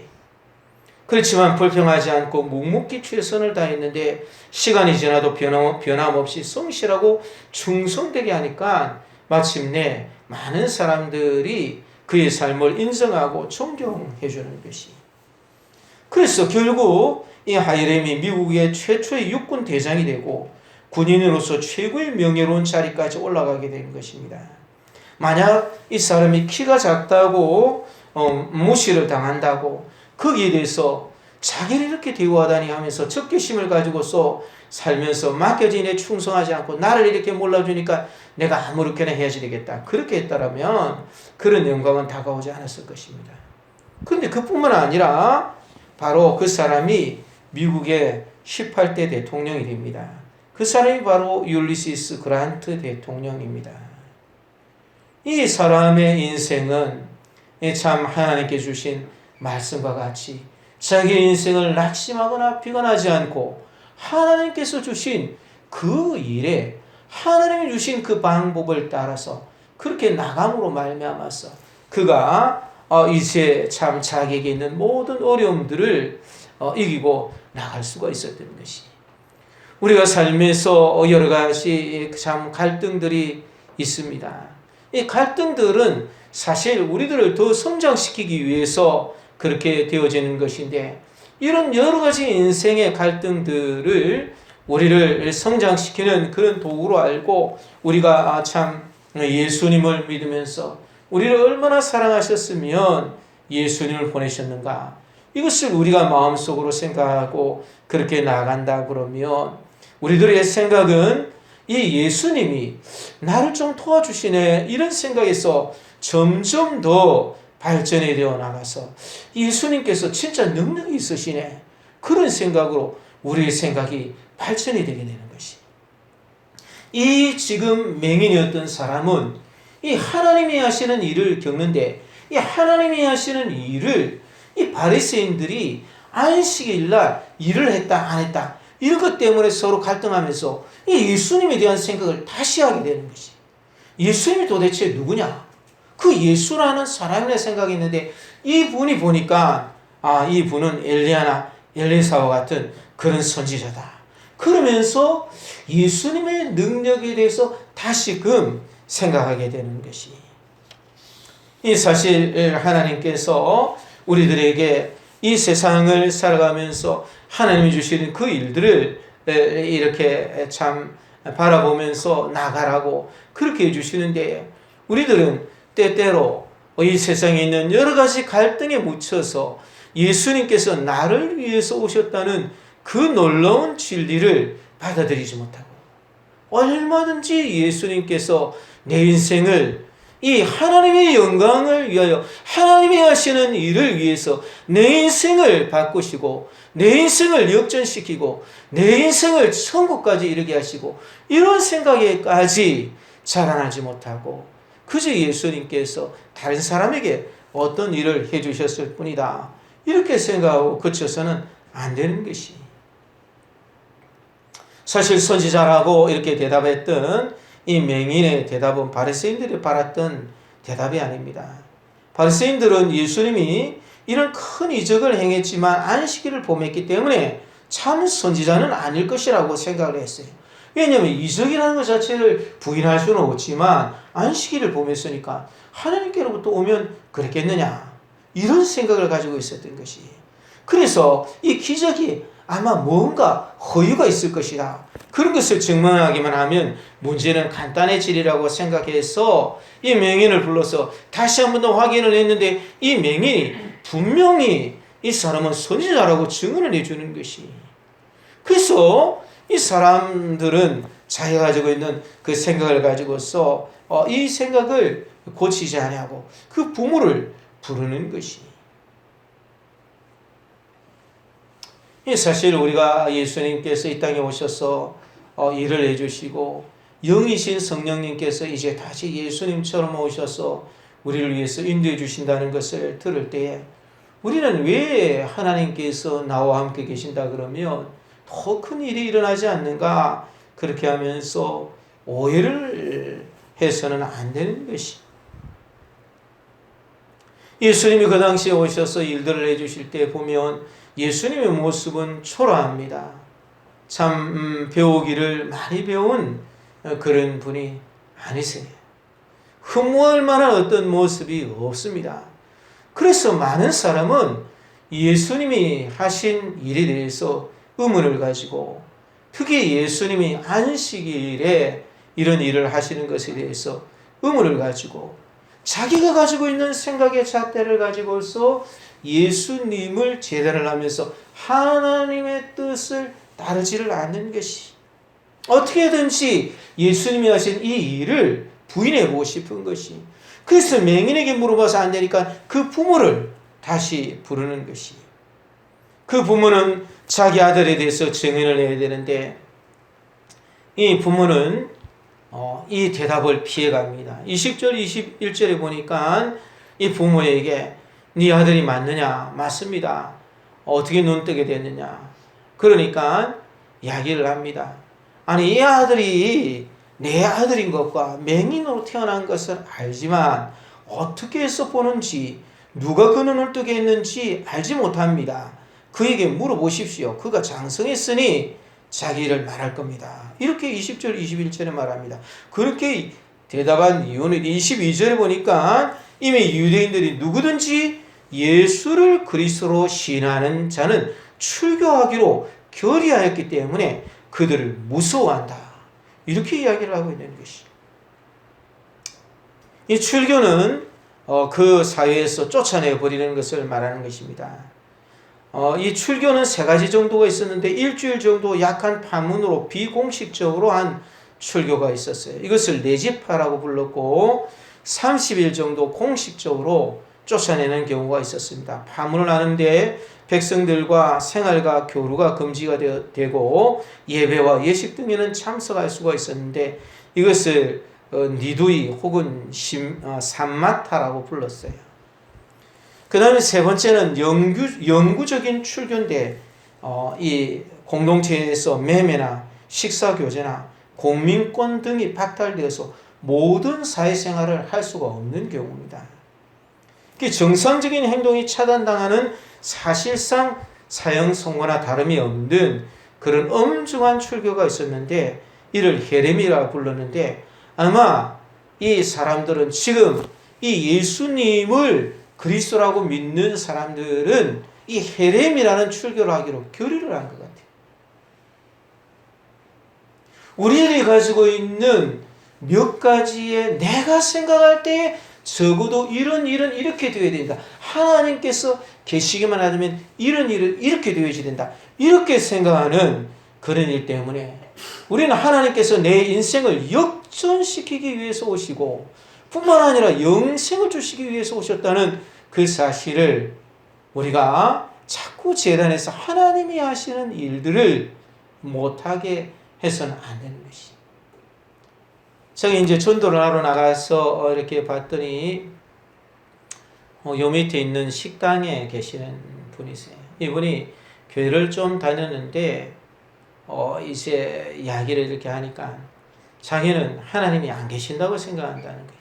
그렇지만 불평하지 않고 묵묵히 최선을 다했는데 시간이 지나도 변함없이 성실하고 충성되게 하니까 마침내 많은 사람들이 그의 삶을 인정하고 존경해 주는 것이. 그래서 결국 이 하이렘이 미국의 최초의 육군 대장이 되고 군인으로서 최고의 명예로운 자리까지 올라가게 된 것입니다. 만약 이 사람이 키가 작다고 무시를 당한다고 거기에 대해서 자기를 이렇게 대우하다니 하면서 적개심을 가지고서 살면서 맡겨진 일에 충성하지 않고 나를 이렇게 몰라주니까 내가 아무렇게나 해야지 되겠다. 그렇게 했다라면 그런 영광은 다가오지 않았을 것입니다. 그런데 그뿐만 아니라 바로 그 사람이 미국의 18대 대통령이 됩니다. 그 사람이 바로 율리시스 그란트 대통령입니다. 이 사람의 인생은 참 하나님께 주신 말씀과 같이 자기 인생을 낙심하거나 피곤하지 않고 하나님께서 주신 그 일에 하나님이 주신 그 방법을 따라서 그렇게 나감으로 말미암아서 그가 이제 참 자기에게 있는 모든 어려움들을 이기고 나갈 수가 있었던 것이, 우리가 삶에서 여러 가지 참 갈등들이 있습니다. 이 갈등들은 사실 우리들을 더 성장시키기 위해서 그렇게 되어지는 것인데, 이런 여러 가지 인생의 갈등들을 우리를 성장시키는 그런 도구로 알고 우리가 참 예수님을 믿으면서 우리를 얼마나 사랑하셨으면 예수님을 보내셨는가, 이것을 우리가 마음속으로 생각하고 그렇게 나아간다 그러면 우리들의 생각은 이 예수님이 나를 좀 도와주시네, 이런 생각에서 점점 더 발전이 되어 나가서 예수님께서 진짜 능력이 있으시네, 그런 생각으로 우리의 생각이 발전이 되게 되는 것이, 이 지금 맹인이었던 사람은 이 하나님이 하시는 일을 겪는데, 이 하나님이 하시는 일을 이 바리새인들이 안식일날 일을 했다 안 했다 이런 것 때문에 서로 갈등하면서 이 예수님에 대한 생각을 다시 하게 되는 것이, 예수님이 도대체 누구냐, 그 예수라는 사람의 생각이 있는데 이분이 보니까 이분은 엘리야나 엘리사와 같은 그런 선지자다, 그러면서 예수님의 능력에 대해서 다시금 생각하게 되는 것이, 이 사실 하나님께서 우리들에게 이 세상을 살아가면서 하나님이 주시는 그 일들을 이렇게 참 바라보면서 나가라고 그렇게 해주시는데, 우리들은 때때로 이 세상에 있는 여러 가지 갈등에 묻혀서 예수님께서 나를 위해서 오셨다는 그 놀라운 진리를 받아들이지 못하고, 얼마든지 예수님께서 내 인생을 이 하나님의 영광을 위하여 하나님이 하시는 일을 위해서 내 인생을 바꾸시고 내 인생을 역전시키고 내 인생을 천국까지 이르게 하시고, 이런 생각에까지 자라나지 못하고 그저 예수님께서 다른 사람에게 어떤 일을 해주셨을 뿐이다, 이렇게 생각하고 그쳐서는 안 되는 것이, 사실 선지자라고 이렇게 대답했던 이 맹인의 대답은 바리새인들이 바랐던 대답이 아닙니다. 바리새인들은 예수님이 이런 큰 이적을 행했지만 안식일을 범했기 때문에 참 선지자는 아닐 것이라고 생각을 했어요. 왜냐하면 이적이라는 것 자체를 부인할 수는 없지만 안식일을 범했으니까 하나님께로부터 오면 그랬겠느냐, 이런 생각을 가지고 있었던 것이, 그래서 이 기적이 아마 뭔가 허유가 있을 것이다, 그런 것을 증명하기만 하면 문제는 간단해지리라고 생각해서 이 맹인을 불러서 다시 한 번 더 확인을 했는데, 이 맹인이 분명히 이 사람은 선지자라고 증언을 해주는 것이, 그래서 이 사람들은 자기가 가지고 있는 그 생각을 가지고서 이 생각을 고치지 않냐고 그 부모를 부르는 것이, 사실 우리가 예수님께서 이 땅에 오셔서 일을 해주시고 영이신 성령님께서 이제 다시 예수님처럼 오셔서 우리를 위해서 인도해 주신다는 것을 들을 때에 우리는 왜 하나님께서 나와 함께 계신다 그러면 더 큰 일이 일어나지 않는가, 그렇게 하면서 오해를 해서는 안 되는 것이, 예수님이 그 당시에 오셔서 일들을 해주실 때 보면 예수님의 모습은 초라합니다. 참 배우기를 많이 배운 그런 분이 아니세요. 흠모할 만한 어떤 모습이 없습니다. 그래서 많은 사람은 예수님이 하신 일에 대해서 의문을 가지고, 특히 예수님이 안식일에 이런 일을 하시는 것에 대해서 의문을 가지고 자기가 가지고 있는 생각의 잣대를 가지고서 예수님을 제단을 하면서 하나님의 뜻을 따르지를 않는 것이, 어떻게든지 예수님이 하신 이 일을 부인해보고 싶은 것이, 그래서 맹인에게 물어봐서 안 되니까 그 부모를 다시 부르는 것이, 그 부모는 자기 아들에 대해서 증언을 해야 되는데 이 부모는 이 대답을 피해갑니다. 20절 21절에 보니까 이 부모에게 네 아들이 맞느냐? 맞습니다. 어떻게 눈 뜨게 됐느냐? 그러니까 이야기를 합니다. 아니, 이 아들이 내 아들인 것과 맹인으로 태어난 것을 알지만 어떻게 해서 보는지, 누가 그 눈을 뜨게 했는지 알지 못합니다. 그에게 물어보십시오. 그가 장성했으니 자기를 말할 겁니다. 이렇게 20절 21절에 말합니다. 그렇게 대답한 이유는 22절에 보니까 이미 유대인들이 누구든지 예수를 그리스도로 시인하는 자는 출교하기로 결의하였기 때문에 그들을 무서워한다. 이렇게 이야기를 하고 있는 것이. 이 출교는 그 사회에서 쫓아내버리는 것을 말하는 것입니다. 이 출교는 3가지 정도가 있었는데 일주일 정도 약한 파문으로 비공식적으로 한 출교가 있었어요. 이것을 내집파라고 불렀고 30일 정도 공식적으로 쫓아내는 경우가 있었습니다. 파문을 하는데 백성들과 생활과 교류가 금지가 되고 예배와 예식 등에는 참석할 수가 있었는데 이것을 니두이 혹은 삼마타라고 불렀어요. 그 다음에 3번째는 영구적인 출교인데 이 공동체에서 매매나 식사교제나 공민권 등이 박탈되어서 모든 사회생활을 할 수가 없는 경우입니다. 정상적인 행동이 차단당하는 사실상 사형 선고나 다름이 없는 그런 엄중한 출교가 있었는데 이를 헤렘이라 불렀는데 아마 이 사람들은 지금 이 예수님을 그리스도라고 믿는 사람들은 이 헤렘이라는 출교를 하기로 결의를 한 것 같아요. 우리들이 가지고 있는 몇 가지의 내가 생각할 때 적어도 이런 일은 이렇게 되어야 된다. 하나님께서 계시기만 하면 이런 일은 이렇게 되어야 된다. 이렇게 생각하는 그런 일 때문에 우리는 하나님께서 내 인생을 역전시키기 위해서 오시고 뿐만 아니라 영생을 주시기 위해서 오셨다는 그 사실을 우리가 자꾸 재단에서 하나님이 하시는 일들을 못하게 해서는 안 되는 것이. 제가 이제 전도를 하러 나가서 이렇게 봤더니 요 밑에 있는 식당에 계시는 분이세요. 이분이 교회를 좀 다녔는데 이제 이야기를 이렇게 하니까 자기는 하나님이 안 계신다고 생각한다는 거예요.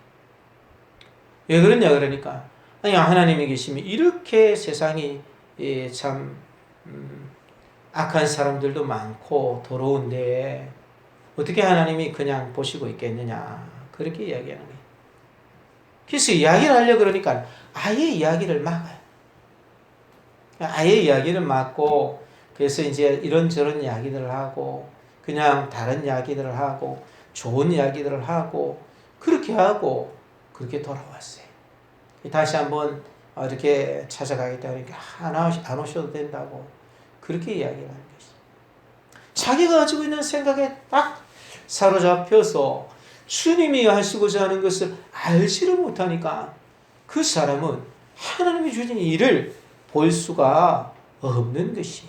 왜 그러냐 그러니까 아니 하나님이 계시면 이렇게 세상이 참 악한 사람들도 많고 더러운데 어떻게 하나님이 그냥 보시고 있겠느냐 그렇게 이야기하는 거예요. 그래서 이야기를 하려고 그러니까 아예 이야기를 막아요. 아예 이야기를 막고 그래서 이제 이런저런 이야기들을 하고 그냥 다른 이야기들을 하고 좋은 이야기들을 하고 그렇게 하고 그렇게 돌아왔어요. 다시 한번 이렇게 찾아가겠다 그러니까 안 오셔도 된다고 그렇게 이야기를 하는 것이. 자기가 가지고 있는 생각에 딱 사로잡혀서 주님이 하시고자 하는 것을 알지를 못하니까 그 사람은 하나님이 주신 일을 볼 수가 없는 것이.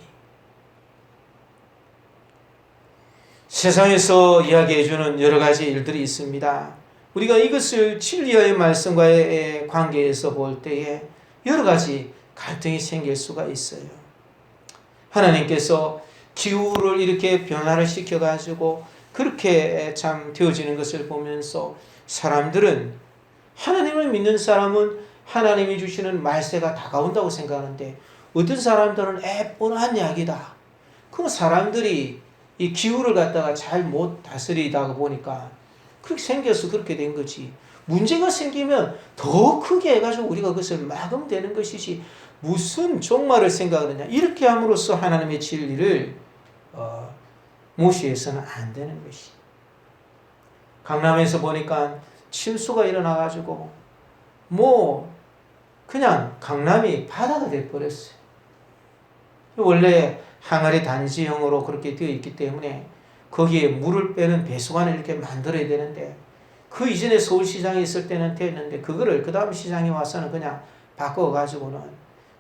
세상에서 이야기해주는 여러 가지 일들이 있습니다. 우리가 이것을 진리와의 말씀과의 관계에서 볼 때에 여러 가지 갈등이 생길 수가 있어요. 하나님께서 기후를 이렇게 변화를 시켜가지고 그렇게 참 되어지는 것을 보면서 사람들은 하나님을 믿는 사람은 하나님이 주시는 말세가 다가온다고 생각하는데 어떤 사람들은 뻔한 이야기다. 그럼 사람들이 이 기후를 갖다가 잘 못 다스리다 보니까 그렇게 생겨서 그렇게 된 거지. 문제가 생기면 더 크게 해가지고 우리가 그것을 막으면 되는 것이지 무슨 종말을 생각하느냐. 이렇게 함으로써 하나님의 진리를 무시해서는 안 되는 것이. 강남에서 보니까 침수가 일어나가지고 뭐 그냥 강남이 바다가 돼버렸어요. 원래 항아리 단지형으로 그렇게 되어 있기 때문에 거기에 물을 빼는 배수관을 이렇게 만들어야 되는데, 그 이전에 서울시장에 있을 때는 됐는데 그거를 그 다음 시장에 와서는 그냥 바꿔가지고는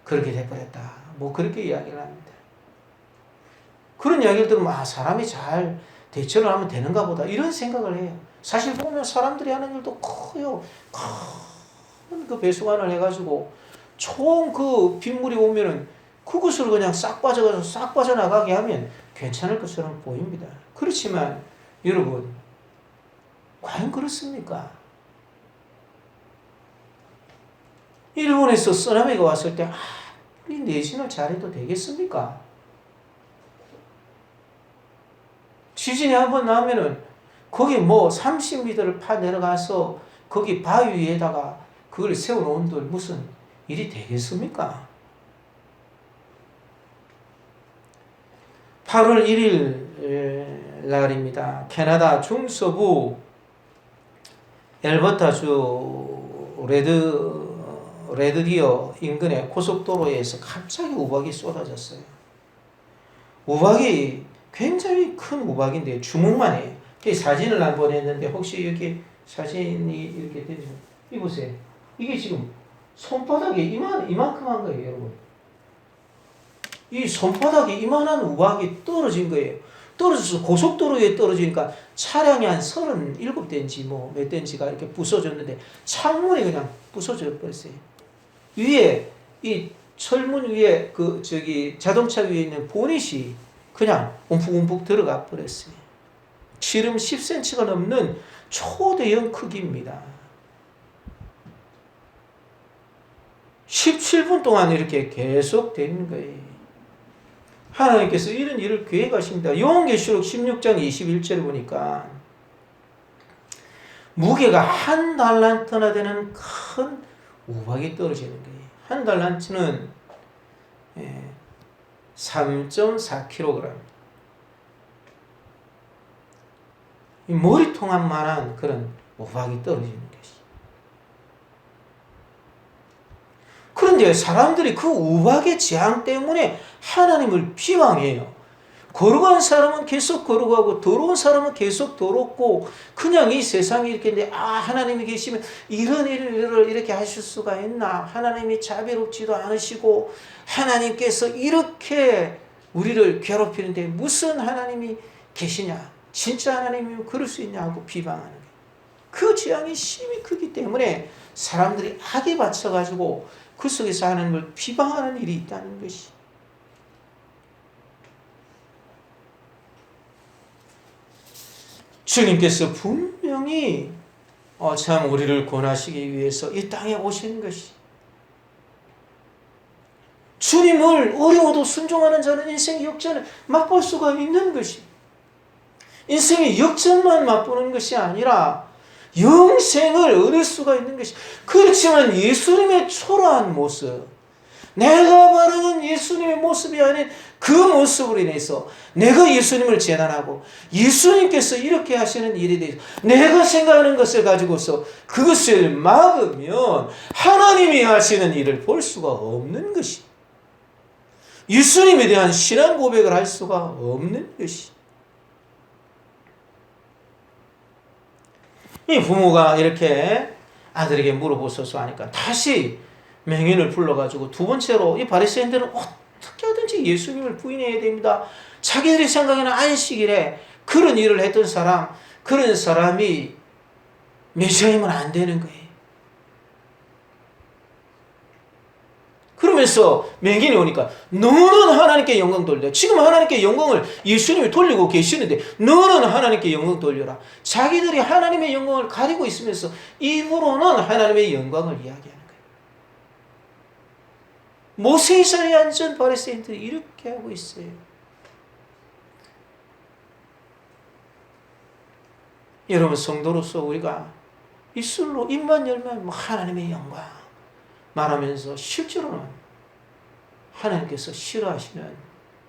그렇게 돼버렸다. 뭐 그렇게 이야기를 합니다. 그런 이야기를 들으면 사람이 잘 대처를 하면 되는가 보다 이런 생각을 해요. 사실 보면 사람들이 하는 일도 커요. 큰 그 배수관을 해가지고 총 그 빗물이 오면은 그것을 그냥 싹 빠져가지고 싹 빠져나가게 하면 괜찮을 것처럼 보입니다. 그렇지만 여러분, 과연 그렇습니까? 일본에서 쓰나미가 왔을 때 우리 내신을 잘해도 되겠습니까? 지진이 한번 나면은 거기 뭐 30m를 파 내려가서 거기 바위 위에다가 그걸 세워놓은들 무슨 일이 되겠습니까? 8월 1일 날입니다. 캐나다 중서부 엘버타주 레드디어 인근의 고속도로에서 갑자기 우박이 쏟아졌어요. 우박이 굉장히 큰 우박인데 주먹만 해요. 사진을 안 보냈는데 혹시 여기 사진이 이렇게 되죠? 이 보세요. 이게 지금 손바닥에 이만큼 한 거예요, 여러분. 이 손바닥에 이만한 우박이 떨어진 거예요. 떨어져서 고속도로에 떨어지니까 차량이 한 37대인지 뭐 몇 대인지가 이렇게 부서졌는데 창문이 그냥 부서져 버렸어요. 위에 이 철문 위에 자동차 위에 있는 보닛이 그냥 움푹움푹 들어가 버렸어요. 지름 10cm가 넘는 초대형 크기입니다. 17분 동안 이렇게 계속 되는 거예요. 하나님께서 이런 일을 계획하십니다. 요한계시록 16장 21절을 보니까 무게가 1달란트나 되는 큰 우박이 떨어지는 거예요. 1달란트는 3.4kg. 이 머리통만한 그런 우박이 떨어지는 것이. 그런데 사람들이 그 우박의 재앙 때문에 하나님을 비방해요. 거룩한 사람은 계속 거룩하고 더러운 사람은 계속 더럽고 그냥 이 세상에 이렇게 있는데 하나님이 계시면 이런 일을 이렇게 하실 수가 있나? 하나님이 자비롭지도 않으시고 하나님께서 이렇게 우리를 괴롭히는데 무슨 하나님이 계시냐? 진짜 하나님이면 그럴 수 있냐 하고 비방하는 거예요. 그 재앙이 심히 크기 때문에 사람들이 악에 받쳐가지고 그 속에서 하나님을 비방하는 일이 있다는 것이. 주님께서 분명히 참 우리를 권하시기 위해서 이 땅에 오시는 것이. 주님을 어려워도 순종하는 자는 인생의 역전을 맛볼 수가 있는 것이. 인생의 역전만 맛보는 것이 아니라 영생을 얻을 수가 있는 것이. 그렇지만 예수님의 초라한 모습, 내가 바라는 예수님의 모습이 아닌 그 모습으로 인해서 내가 예수님을 재단하고 예수님께서 이렇게 하시는 일에 대해서 내가 생각하는 것을 가지고서 그것을 막으면 하나님이 하시는 일을 볼 수가 없는 것이. 예수님에 대한 신앙 고백을 할 수가 없는 것이. 이 부모가 이렇게 아들에게 물어보소서 하니까 다시 맹인을 불러가지고 두 번째로 이 바리새인들은 어떻게 하든지 예수님을 부인해야 됩니다. 자기들이 생각에는 안식일에 그런 일을 했던 사람, 그런 사람이 메시아이면 안 되는 거예요. 그러면서 맹인이 오니까 너는 하나님께 영광 돌려. 지금 하나님께 영광을 예수님이 돌리고 계시는데 너는 하나님께 영광 돌려라. 자기들이 하나님의 영광을 가리고 있으면서 입으로는 하나님의 영광을 이야기하는 거예요. 모세의 자리에 앉은 바리새인들이 이렇게 하고 있어요. 여러분, 성도로서 우리가 입술로 입만 열면 하나님의 영광 말하면서 실제로는 하나님께서 싫어하시는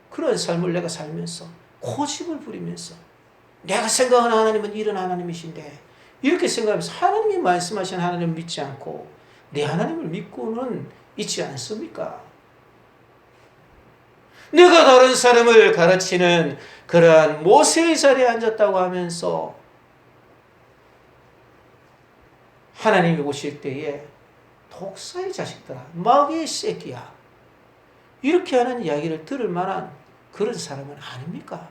그런 삶을 내가 살면서 고집을 부리면서 내가 생각하는 하나님은 이런 하나님이신데 이렇게 생각하면서 하나님이 말씀하신 하나님을 믿지 않고 내 하나님을 믿고는 있지 않습니까? 내가 다른 사람을 가르치는 그러한 모세의 자리에 앉았다고 하면서 하나님이 오실 때에 독사의 자식들아, 마귀의 새끼야, 이렇게 하는 이야기를 들을 만한 그런 사람은 아닙니까?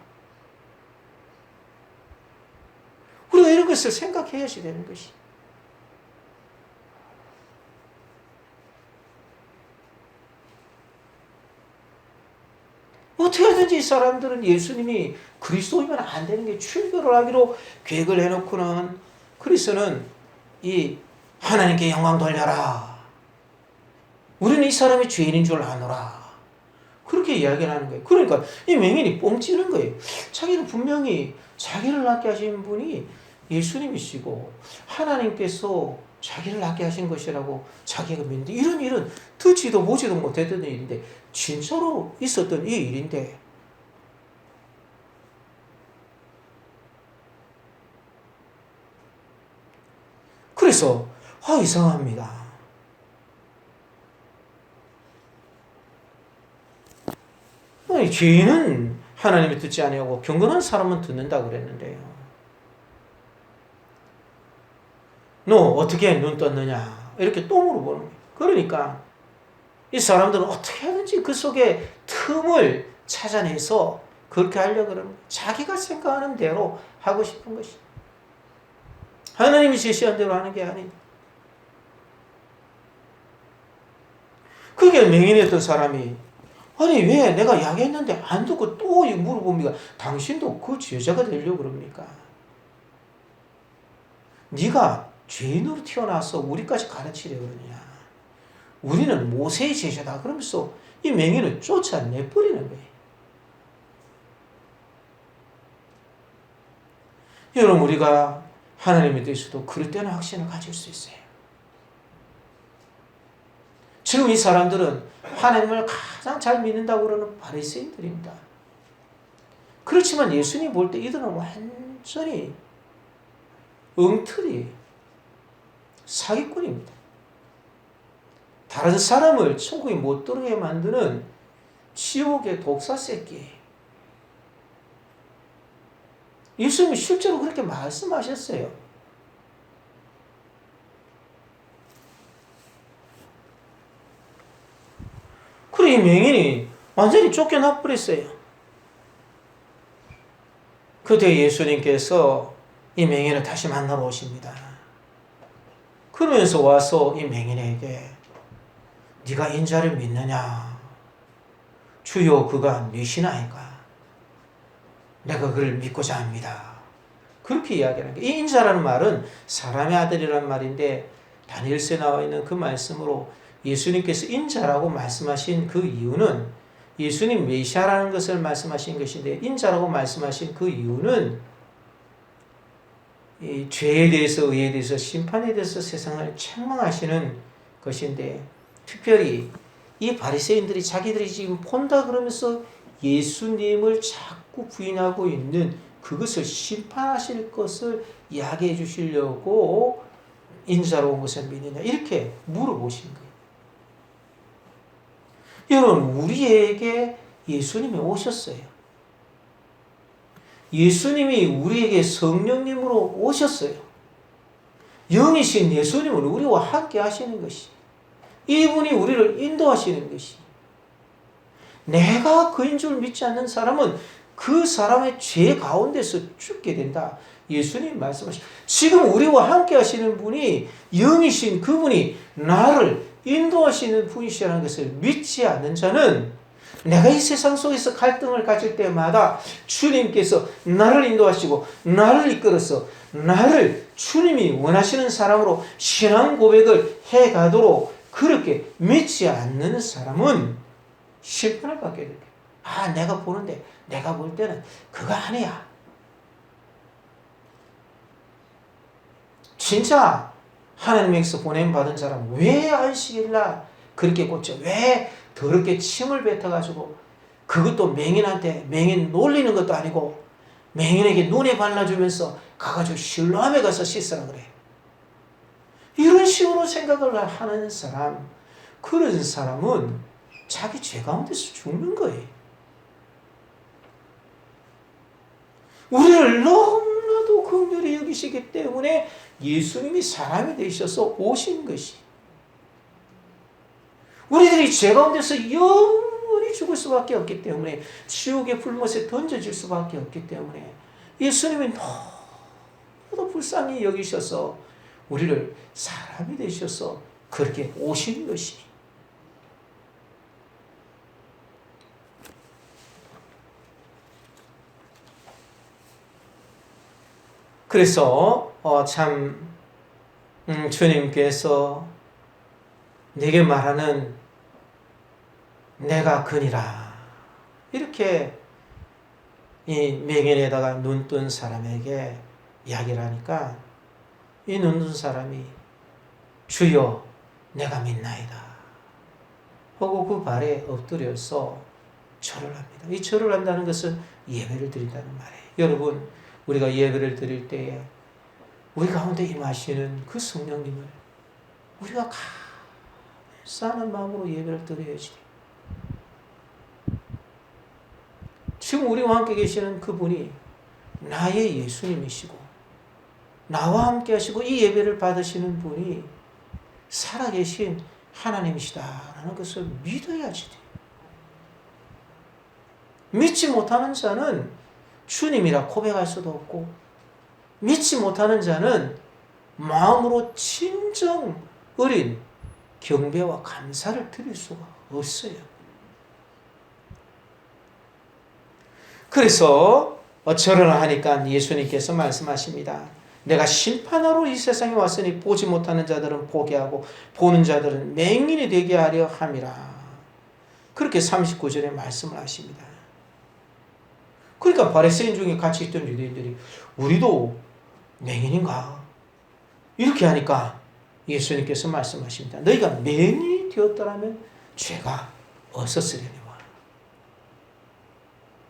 우리가 이런 것을 생각해야지 되는 것이. 어떻게 하든지 이 사람들은 예수님이 그리스도이면 안 되는 게 출교를 하기로 계획을 해놓고는, 그리스도는 이 하나님께 영광 돌려라, 우리는 이 사람이 죄인인 줄 아노라, 그렇게 이야기를 하는 거예요. 그러니까 이 맹인이 뻥치는 거예요. 자기는 분명히 자기를 낫게 하신 분이 예수님이시고 하나님께서 자기를 낫게 하신 것이라고 자기가 믿는데, 이런 일은 듣지도 보지도 못했던 일인데, 진짜로 있었던 이 일인데, 그래서 이상합니다. 아니, 죄인은 하나님이 듣지 아니하고 경건한 사람은 듣는다 그랬는데요. 너 어떻게 눈 떴느냐? 이렇게 또 물어보는 거예요. 그러니까 이 사람들은 어떻게 하든지 그 속에 틈을 찾아내서 그렇게 하려고 그러는 거예요. 자기가 생각하는 대로 하고 싶은 것이. 하나님이 제시한 대로 하는 게 아니에요. 그게 맹인했던 사람이, 아니 왜 내가 이야기했는데 안 듣고 또 물어봅니까? 당신도 그 제자가 되려고 그럽니까? 네가 죄인으로 태어나서 우리까지 가르치려고 그러냐? 우리는 모세의 제자다 그러면서 이 맹인을 쫓아내버리는 거예요. 여러분, 우리가 하나님에 대해서도 그럴 때는 확신을 가질 수 있어요. 지금 이 사람들은 하나님을 가장 잘 믿는다고 그러는 바리새인들입니다. 그렇지만 예수님 볼 때 이들은 완전히 엉터리, 사기꾼입니다. 다른 사람을 천국에 못 들어오게 만드는 지옥의 독사 새끼. 예수님이 실제로 그렇게 말씀하셨어요. 그래, 이 맹인이 완전히 쫓겨나 버렸어요. 그때 예수님께서 이 맹인을 다시 만나러 오십니다. 그러면서 와서 이 맹인에게 네가 인자를 믿느냐? 주여, 그가 네시나이까? 내가 그를 믿고자 합니다. 그렇게 이야기하는 거예요. 이 인자라는 말은 사람의 아들이란 말인데, 다니엘서에 나와 있는 그 말씀으로 예수님께서 인자라고 말씀하신 그 이유는, 예수님 메시아라는 것을 말씀하신 것인데, 인자라고 말씀하신 그 이유는 이 죄에 대해서, 의에 대해서, 심판에 대해서 세상을 책망하시는 것인데, 특별히 이 바리새인들이 자기들이 지금 본다 그러면서 예수님을 자꾸 부인하고 있는 그것을 심판하실 것을 이야기해 주시려고 인자로 온 것을 믿느냐, 이렇게 물어보신 거예요. 여러분, 우리에게 예수님이 오셨어요. 예수님이 우리에게 성령님으로 오셨어요. 영이신 예수님은 우리와 함께 하시는 것이, 이분이 우리를 인도하시는 것이, 내가 그인 줄 믿지 않는 사람은 그 사람의 죄 가운데서 죽게 된다. 예수님 말씀하시죠. 지금 우리와 함께 하시는 분이, 영이신 그분이 나를 인도하시는 분이시라는 것을 믿지 않는 자는, 내가 이 세상 속에서 갈등을 가질 때마다 주님께서 나를 인도하시고 나를 이끌어서 나를 주님이 원하시는 사람으로 신앙 고백을 해가도록 그렇게 믿지 않는 사람은 심판을 받게 됩니다. 아, 내가 보는데, 내가 볼 때는 그거 아니야. 진짜 하나님에게서 보냄받은 사람, 왜 안식일날 그렇게 꽂죠? 왜 더럽게 침을 뱉어가지고, 그것도 맹인한테, 맹인 놀리는 것도 아니고 맹인에게 눈에 발라주면서 가가지고 실로암에 가서 씻으라 그래. 이런 식으로 생각을 하는 사람, 그런 사람은 자기 죄 가운데서 죽는 거예요. 우리를 너무나도 긍휼히 여기시기 때문에 예수님이 사람이 되셔서 오신 것이, 우리들이 죄 가운데서 영원히 죽을 수밖에 없기 때문에, 지옥의 불못에 던져질 수밖에 없기 때문에 예수님이 너무도 불쌍히 여기셔서 우리를 사람이 되셔서 그렇게 오신 것이. 그래서 주님께서 내게 말하는 내가 그니라, 이렇게 이 맹인에다가 눈뜬 사람에게 이야기를 하니까 이 눈뜬 사람이 주여 내가 믿나이다 하고 그 발에 엎드려서 절을 합니다. 이 절을 한다는 것은 예배를 드린다는 말이에요. 여러분, 우리가 예배를 드릴 때에 우리 가운데 임하시는 그 성령님을 우리가 감사하는 마음으로 예배를 드려야지. 지금 우리와 함께 계시는 그분이 나의 예수님이시고 나와 함께 하시고 이 예배를 받으시는 분이 살아계신 하나님이시다라는 것을 믿어야지 돼요. 믿지 못하는 자는 주님이라 고백할 수도 없고, 믿지 못하는 자는 마음으로 진정 어린 경배와 감사를 드릴 수가 없어요. 그래서 절을 하니까 예수님께서 말씀하십니다. 내가 심판하러 이 세상에 왔으니 보지 못하는 자들은 보게 하고 보는 자들은 맹인이 되게 하려 함이라. 그렇게 39절에 말씀을 하십니다. 그러니까 바리새인 중에 같이 있던 유대인들이 우리도 맹인인가? 이렇게 하니까 예수님께서 말씀하십니다. 너희가 맹인이 되었더라면 죄가 없었으려니와.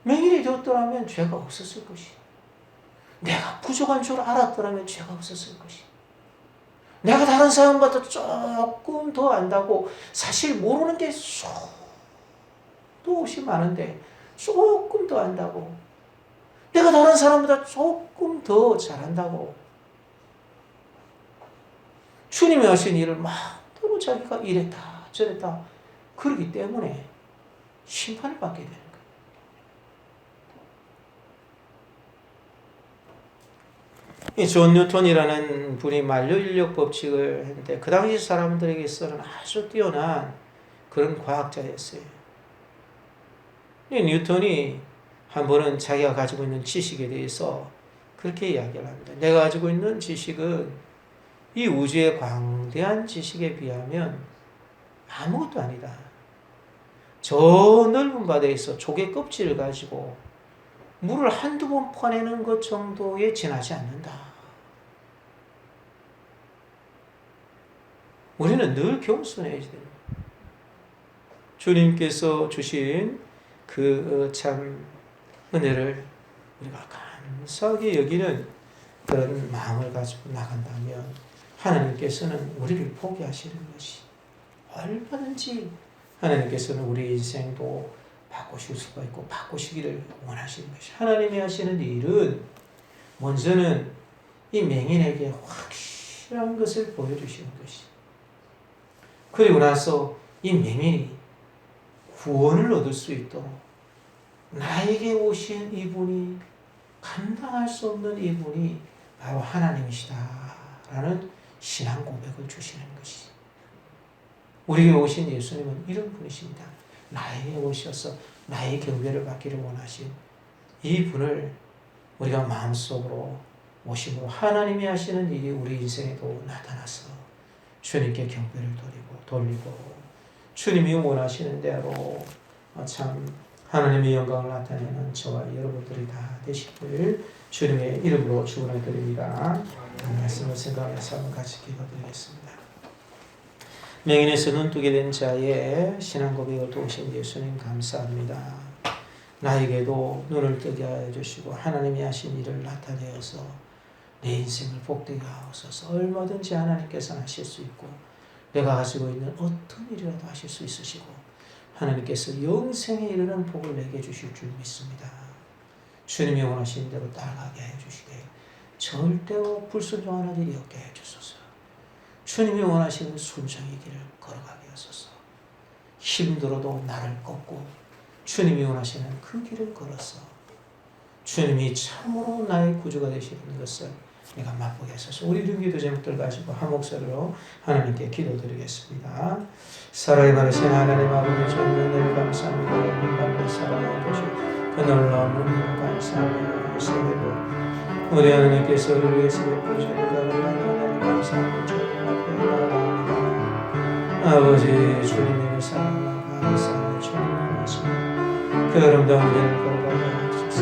맹인이 되었더라면 죄가 없었을 것이. 내가 부족한 줄 알았더라면 죄가 없었을 것이. 내가 다른 사람보다 조금 더 안다고 사실 모르는 게 수도 많은데 조금 더 안다고, 내가 다른 사람보다 조금 더 잘한다고 주님이 하신 일을 마음대로 자기가 이랬다 저랬다 그러기 때문에 심판을 받게 되는 거예요. 이 존 뉴턴이라는 분이 만료인력 법칙을 했는데 그 당시 사람들에게서는 아주 뛰어난 그런 과학자였어요. 이 뉴턴이 한 번은 자기가 가지고 있는 지식에 대해서 그렇게 이야기를 합니다. 내가 가지고 있는 지식은 이 우주의 광대한 지식에 비하면 아무것도 아니다. 저 넓은 바다에서 조개 껍질을 가지고 물을 한두 번 퍼내는 것 정도에 지나지 않는다. 우리는 늘 겸손해야 됩니다. 주님께서 주신 그 참 은혜를 우리가 감사하게 여기는 그런 마음을 가지고 나간다면 하나님께서는 우리를 포기하시는 것이, 얼마든지 하나님께서는 우리 인생도 바꾸실 수가 있고 바꾸시기를 원하시는 것이. 하나님이 하시는 일은 먼저는 이 맹인에게 확실한 것을 보여주시는 것이, 그리고 나서 이 맹인이 구원을 얻을 수 있도록 나에게 오신 이분이, 감당할 수 없는 이분이 바로 하나님이시다라는 신앙 고백을 주시는 것이. 우리에게 오신 예수님은 이런 분이십니다. 나에게 오셔서 나의 경배를 받기를 원하신 이 분을 우리가 마음속으로 모심으로 하나님이 하시는 일이 우리 인생에도 나타나서 주님께 경배를 돌리고 주님이 원하시는 대로 참 하나님의 영광을 나타내는 저와 여러분들이 다 되시길 주님의 이름으로 축원을 드립니다. 말씀을 생각하면서 한번 같이 기도드리겠습니다. 맹인에서 눈뜨게 된 자의 신앙 고백을 도우신 예수님 감사합니다. 나에게도 눈을 뜨게 하여 주시고 하나님이 하신 일을 나타내어서 내 인생을 복되게 하옵소서. 얼마든지 하나님께서 하실 수 있고 내가 가지고 있는 어떤 일이라도 하실 수 있으시고 하나님께서 영생에 이르는 복을 내게 주실 줄 믿습니다. 주님이 원하시는 대로 따라가게 해주시되 절대로 불순종하는 일이 없게 해주소서. 주님이 원하시는 순종의 길을 걸어가게 하소서. 힘들어도 나를 꺾고 주님이 원하시는 그 길을 걸어서 주님이 참으로 나의 구주가 되시는 것을 내가 맛보게 하소서. 우리 이런 기도 제목들 가지고 한 목소리로 하나님께 기도드리겠습니다. 사랑이 많으신 하나님 아버지, 주님 은혜를 감사합니다. 민감히 사랑해 주신 그 놀라운 은혜를 감사합니다. 새벽에 우리 하나님께서 우리를 위해서 베푸시는 은혜를 감사합니다. 주님 앞에 나아갑니다. 아버지, 주님의 사랑과 감사함을 주님의 말씀 그 아름다운 길을 걸어가게 하소서.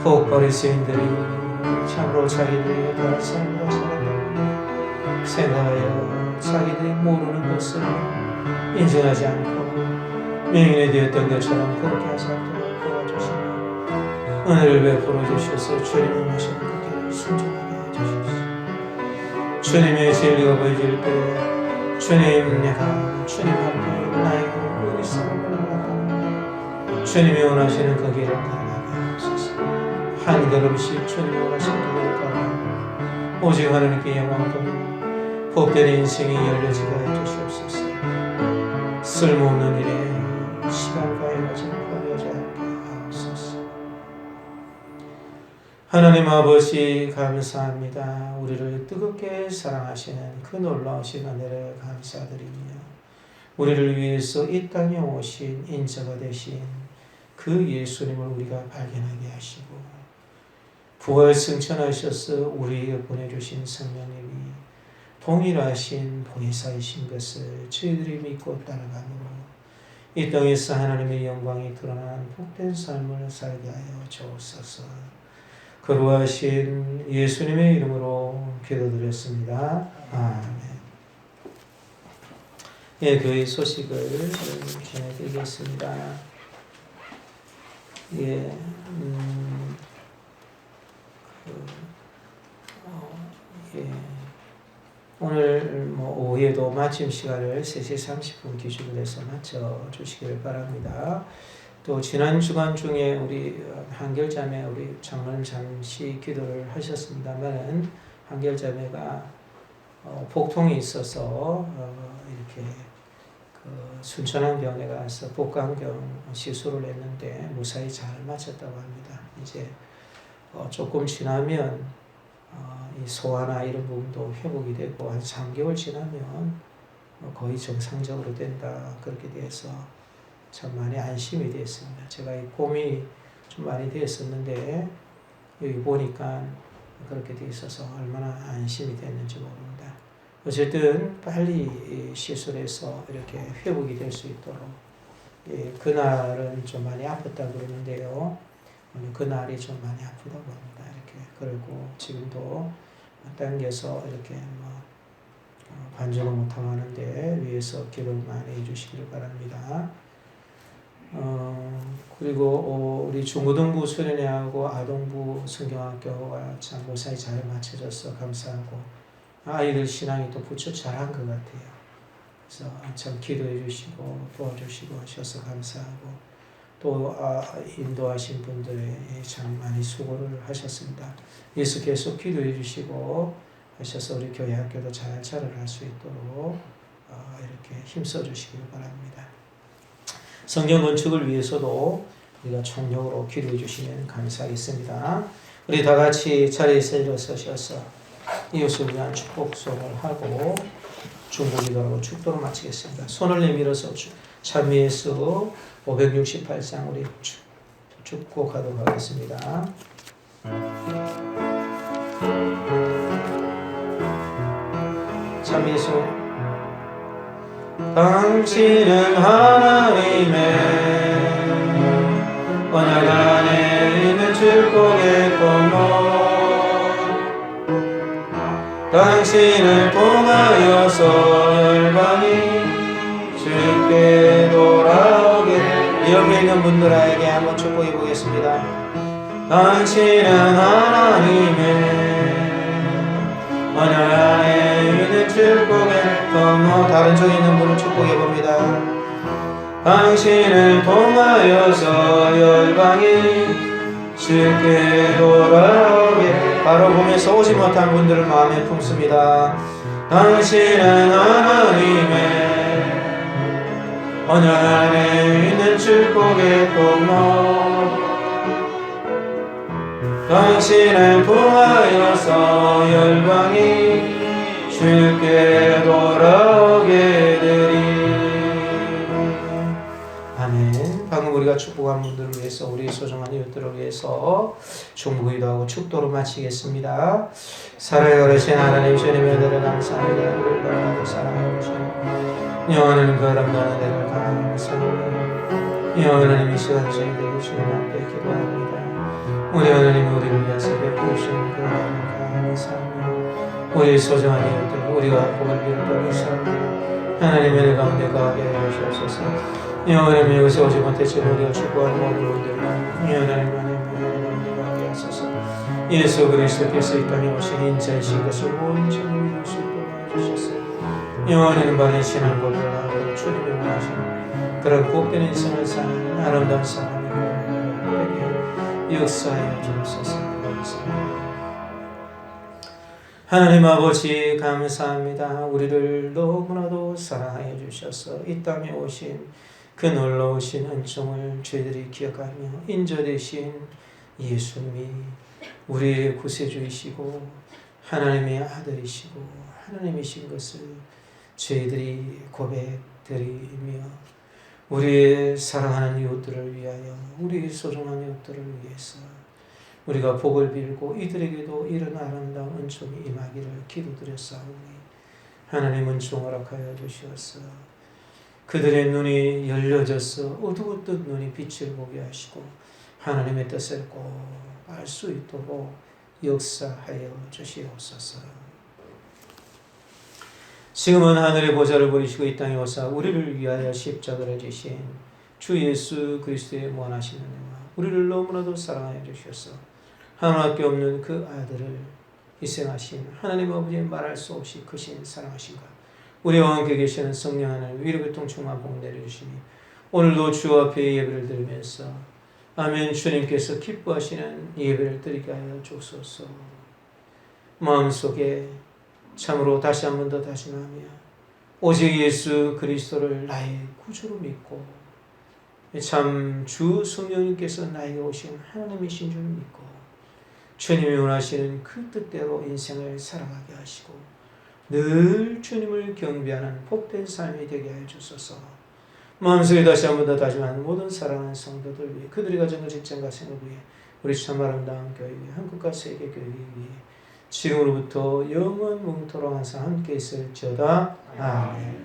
혹 바리새인들이 참으로 자기들이 다 삶과 살았다고 생각하여 자기들이 모르는 것을 인정하지 않고 맹인이 되었던 것처럼 그렇게 하지 않도록 도와주시며 은혜를 베풀어 주셔서 주님의 하시는 그 길을 순종하게 해주십시오. 주님의 진리가 보여질 때 주님, 내가 주님 앞에 나의 의리성을 나타냅니다. 주님이 원하시는 그 길을 걸어가게 하소서. 한 걸음씩 주님이 원하시는 길을 걸어가고 오직 하나님께 영광 돌리며 복된 인생이 열려지게 해주시옵소서. 쓸모없는 일에 시간과 에너지를 버리지 않게 하옵소서. 하나님 아버지, 감사합니다. 우리를 뜨겁게 사랑하시는 그 놀라우신 은혜를 감사드리며 우리를 위해서 이 땅에 오신 인자가 되신 그 예수님을 우리가 발견하게 하시고 부활 승천하셔서 우리에게 보내주신 성령님이 동일하신 보혜사이신 것을 저희들이 믿고 따라감으로 이 땅에서 하나님의 영광이 드러나는 복된 삶을 살게 하여 주옵소서. 거룩하신 예수님의 이름으로 기도드렸습니다. 아멘. 예, 교회 소식을 전해드리겠습니다. 예, 예. 오늘 오후에도 마침 시간을 3시 30분 기준으로 해서 맞춰주시기를 바랍니다. 또 지난 주간 중에 우리 한결자매 우리 장로님 잠시 기도를 하셨습니다만 한결자매가 복통이 있어서 이렇게 그 순천향병원에 가서 복강경 시술을 했는데 무사히 잘 마쳤다고 합니다. 이제 조금 지나면 이 소화나 이런 부분도 회복이 되고 한 3개월 지나면 거의 정상적으로 된다 그렇게 돼서 참 많이 안심이 되었습니다. 제가 이 고민이 좀 많이 되었었는데 여기 보니까 그렇게 돼 있어서 얼마나 안심이 됐는지 모릅니다. 어쨌든 빨리 시술해서 이렇게 회복이 될 수 있도록 그날은 좀 많이 아팠다고 그러는데요. 오늘 그날이 좀 많이 아프다고 합니다. 이렇게 그리고 지금도 당겨서 이렇게 관절을 못하고 하는데 위에서 기도를 많이 해주시기를 바랍니다. 그리고 우리 중고등부 수련회하고 아동부 성경학교가 참 무사히 잘 맞춰져서 감사하고 아이들 신앙이 또 부쩍 잘한 것 같아요. 그래서 참 기도해 주시고 도와주시고 하셔서 감사하고 또 인도하신 분들에 참 많이 수고를 하셨습니다. 예수 계속 기도해 주시고 하셔서 우리 교회 학교도 잘 자라날 수 있도록 이렇게 힘써 주시길 바랍니다. 성경 건축을 위해서도 우리가 총력으로 기도해 주시면 감사하겠습니다. 우리 다 같이 자리에서 일어서셔서 이웃을 위한 축복 수업을 하고 중보기도하고 축도를 마치겠습니다. 손을 내밀어서 찬미예수 568장 우리 축복하도록 하겠습니다. 찬미예수 당신은 하나님의 언약 안에 있는 축복의 통로 당신을 통하여서 열방이 주께 돌아오게 옆에 있는 분들에게 한번 축복해 보겠습니다. 당신은 하나님의 언약 안에 있는 축복의 통로. 다른 쪽에 있는 분을 축복해 봅니다. 당신을 통하여서 열방이 쉽게 돌아오게. 바로 보면서 오지 못한 분들을 마음에 품습니다. 당신은 하나님의 언약 안에 있는 축복의 통로. 당신을 통하여서 열방이 쉽게 돌아오게 되리. 아멘. 방금 우리가 축복한 분들을 위해서, 우리 소중한 이웃들을 위해서 중보기도하고 축도로 마치겠습니다. 살아요 어르신 하나님, 주님의 은혜를 감사합니다. 우리를 너무나도 사랑해 주시는 영원한 그 아름다운 은혜를 감사합니다. 영원한 이 시간 저희들이 주님 앞에 기도합니다. 우리 하나님이 우리를 위해서 베푸시는 그 은혜를 감사합니다. 우리 소중한 이웃들, 우리가 복을 빌었던 이 사람들 하나님의 은혜 가운데 가게 하여 주옵소서. 영원한 이곳에 오지 못했지만 우리가 축복하는 모든 분들만 영원한 가운데 가게 하소서. 예수 그리스도께서 이 땅에 오신 인자이신 것을 온전히 믿을 수 있도록 해주셨어요. 영원한 바른 신앙 고백하고 주님의 원하시는 그런 복된 인생을 사는 아름다운 사람이고 우리에게 역사하여 주옵소서. 하나님 아버지 감사합니다. 우리를 너무나도 사랑하여 주셔서 이 땅에 오신 그 놀라우신 은총을 저희들이 기억하며 인자되신 예수님이 우리의 구세주이시고 하나님의 아들이시고 하나님이신 것을 저희들이 고백드리며 우리의 사랑하는 이웃들을 위하여, 우리의 소중한 이웃들을 위해서 우리가 복을 빌고 이들에게도 이런 아름다운 은총이 임하기를 기도드렸사오니 하나님 은총 허락하여 주시옵소서. 그들의 눈이 열려져서 어두웠던 눈이 빛을 보게 하시고 하나님의 뜻을 꼭 알 수 있도록 역사하여 주시옵소서. 지금은 하늘의 보좌를 버리시고 이 땅에 오사 우리를 위하여 십자가를 지신 주 예수 그리스도의 무한하신 은혜와 우리를 너무나도 사랑하여 주셔서 하나밖에 없는 그 아들을 희생하신 하나님 아버지의 말할 수 없이 크신 사랑하신 것, 우리와 함께 계시는 성령 하나님 위로교통 충만 복 내려주시니 오늘도 주 앞에 예배를 드리면서 아멘 주님께서 기뻐하시는 예배를 드리게 하여 주옵소서. 마음속에 참으로 다시 한 번 더 다짐하며 오직 예수 그리스도를 나의 구주로 믿고 참 주 성령님께서 나에게 오신 하나님이신 줄 믿고 주님이 원하시는 그 뜻대로 인생을 살아가게 하시고 늘 주님을 경배하는 복된 삶이 되게 하여 주소서. 마음속에 다시 한 번 더 다짐하는 모든 사랑하는 성도들 위해, 그들이 가진 직장과 생활 위해, 우리 참 아름다운 교회 위해, 한국과 세계 교회 위해 지금으로부터 영원 뭉토록 항상 함께 있을지어다. 아멘.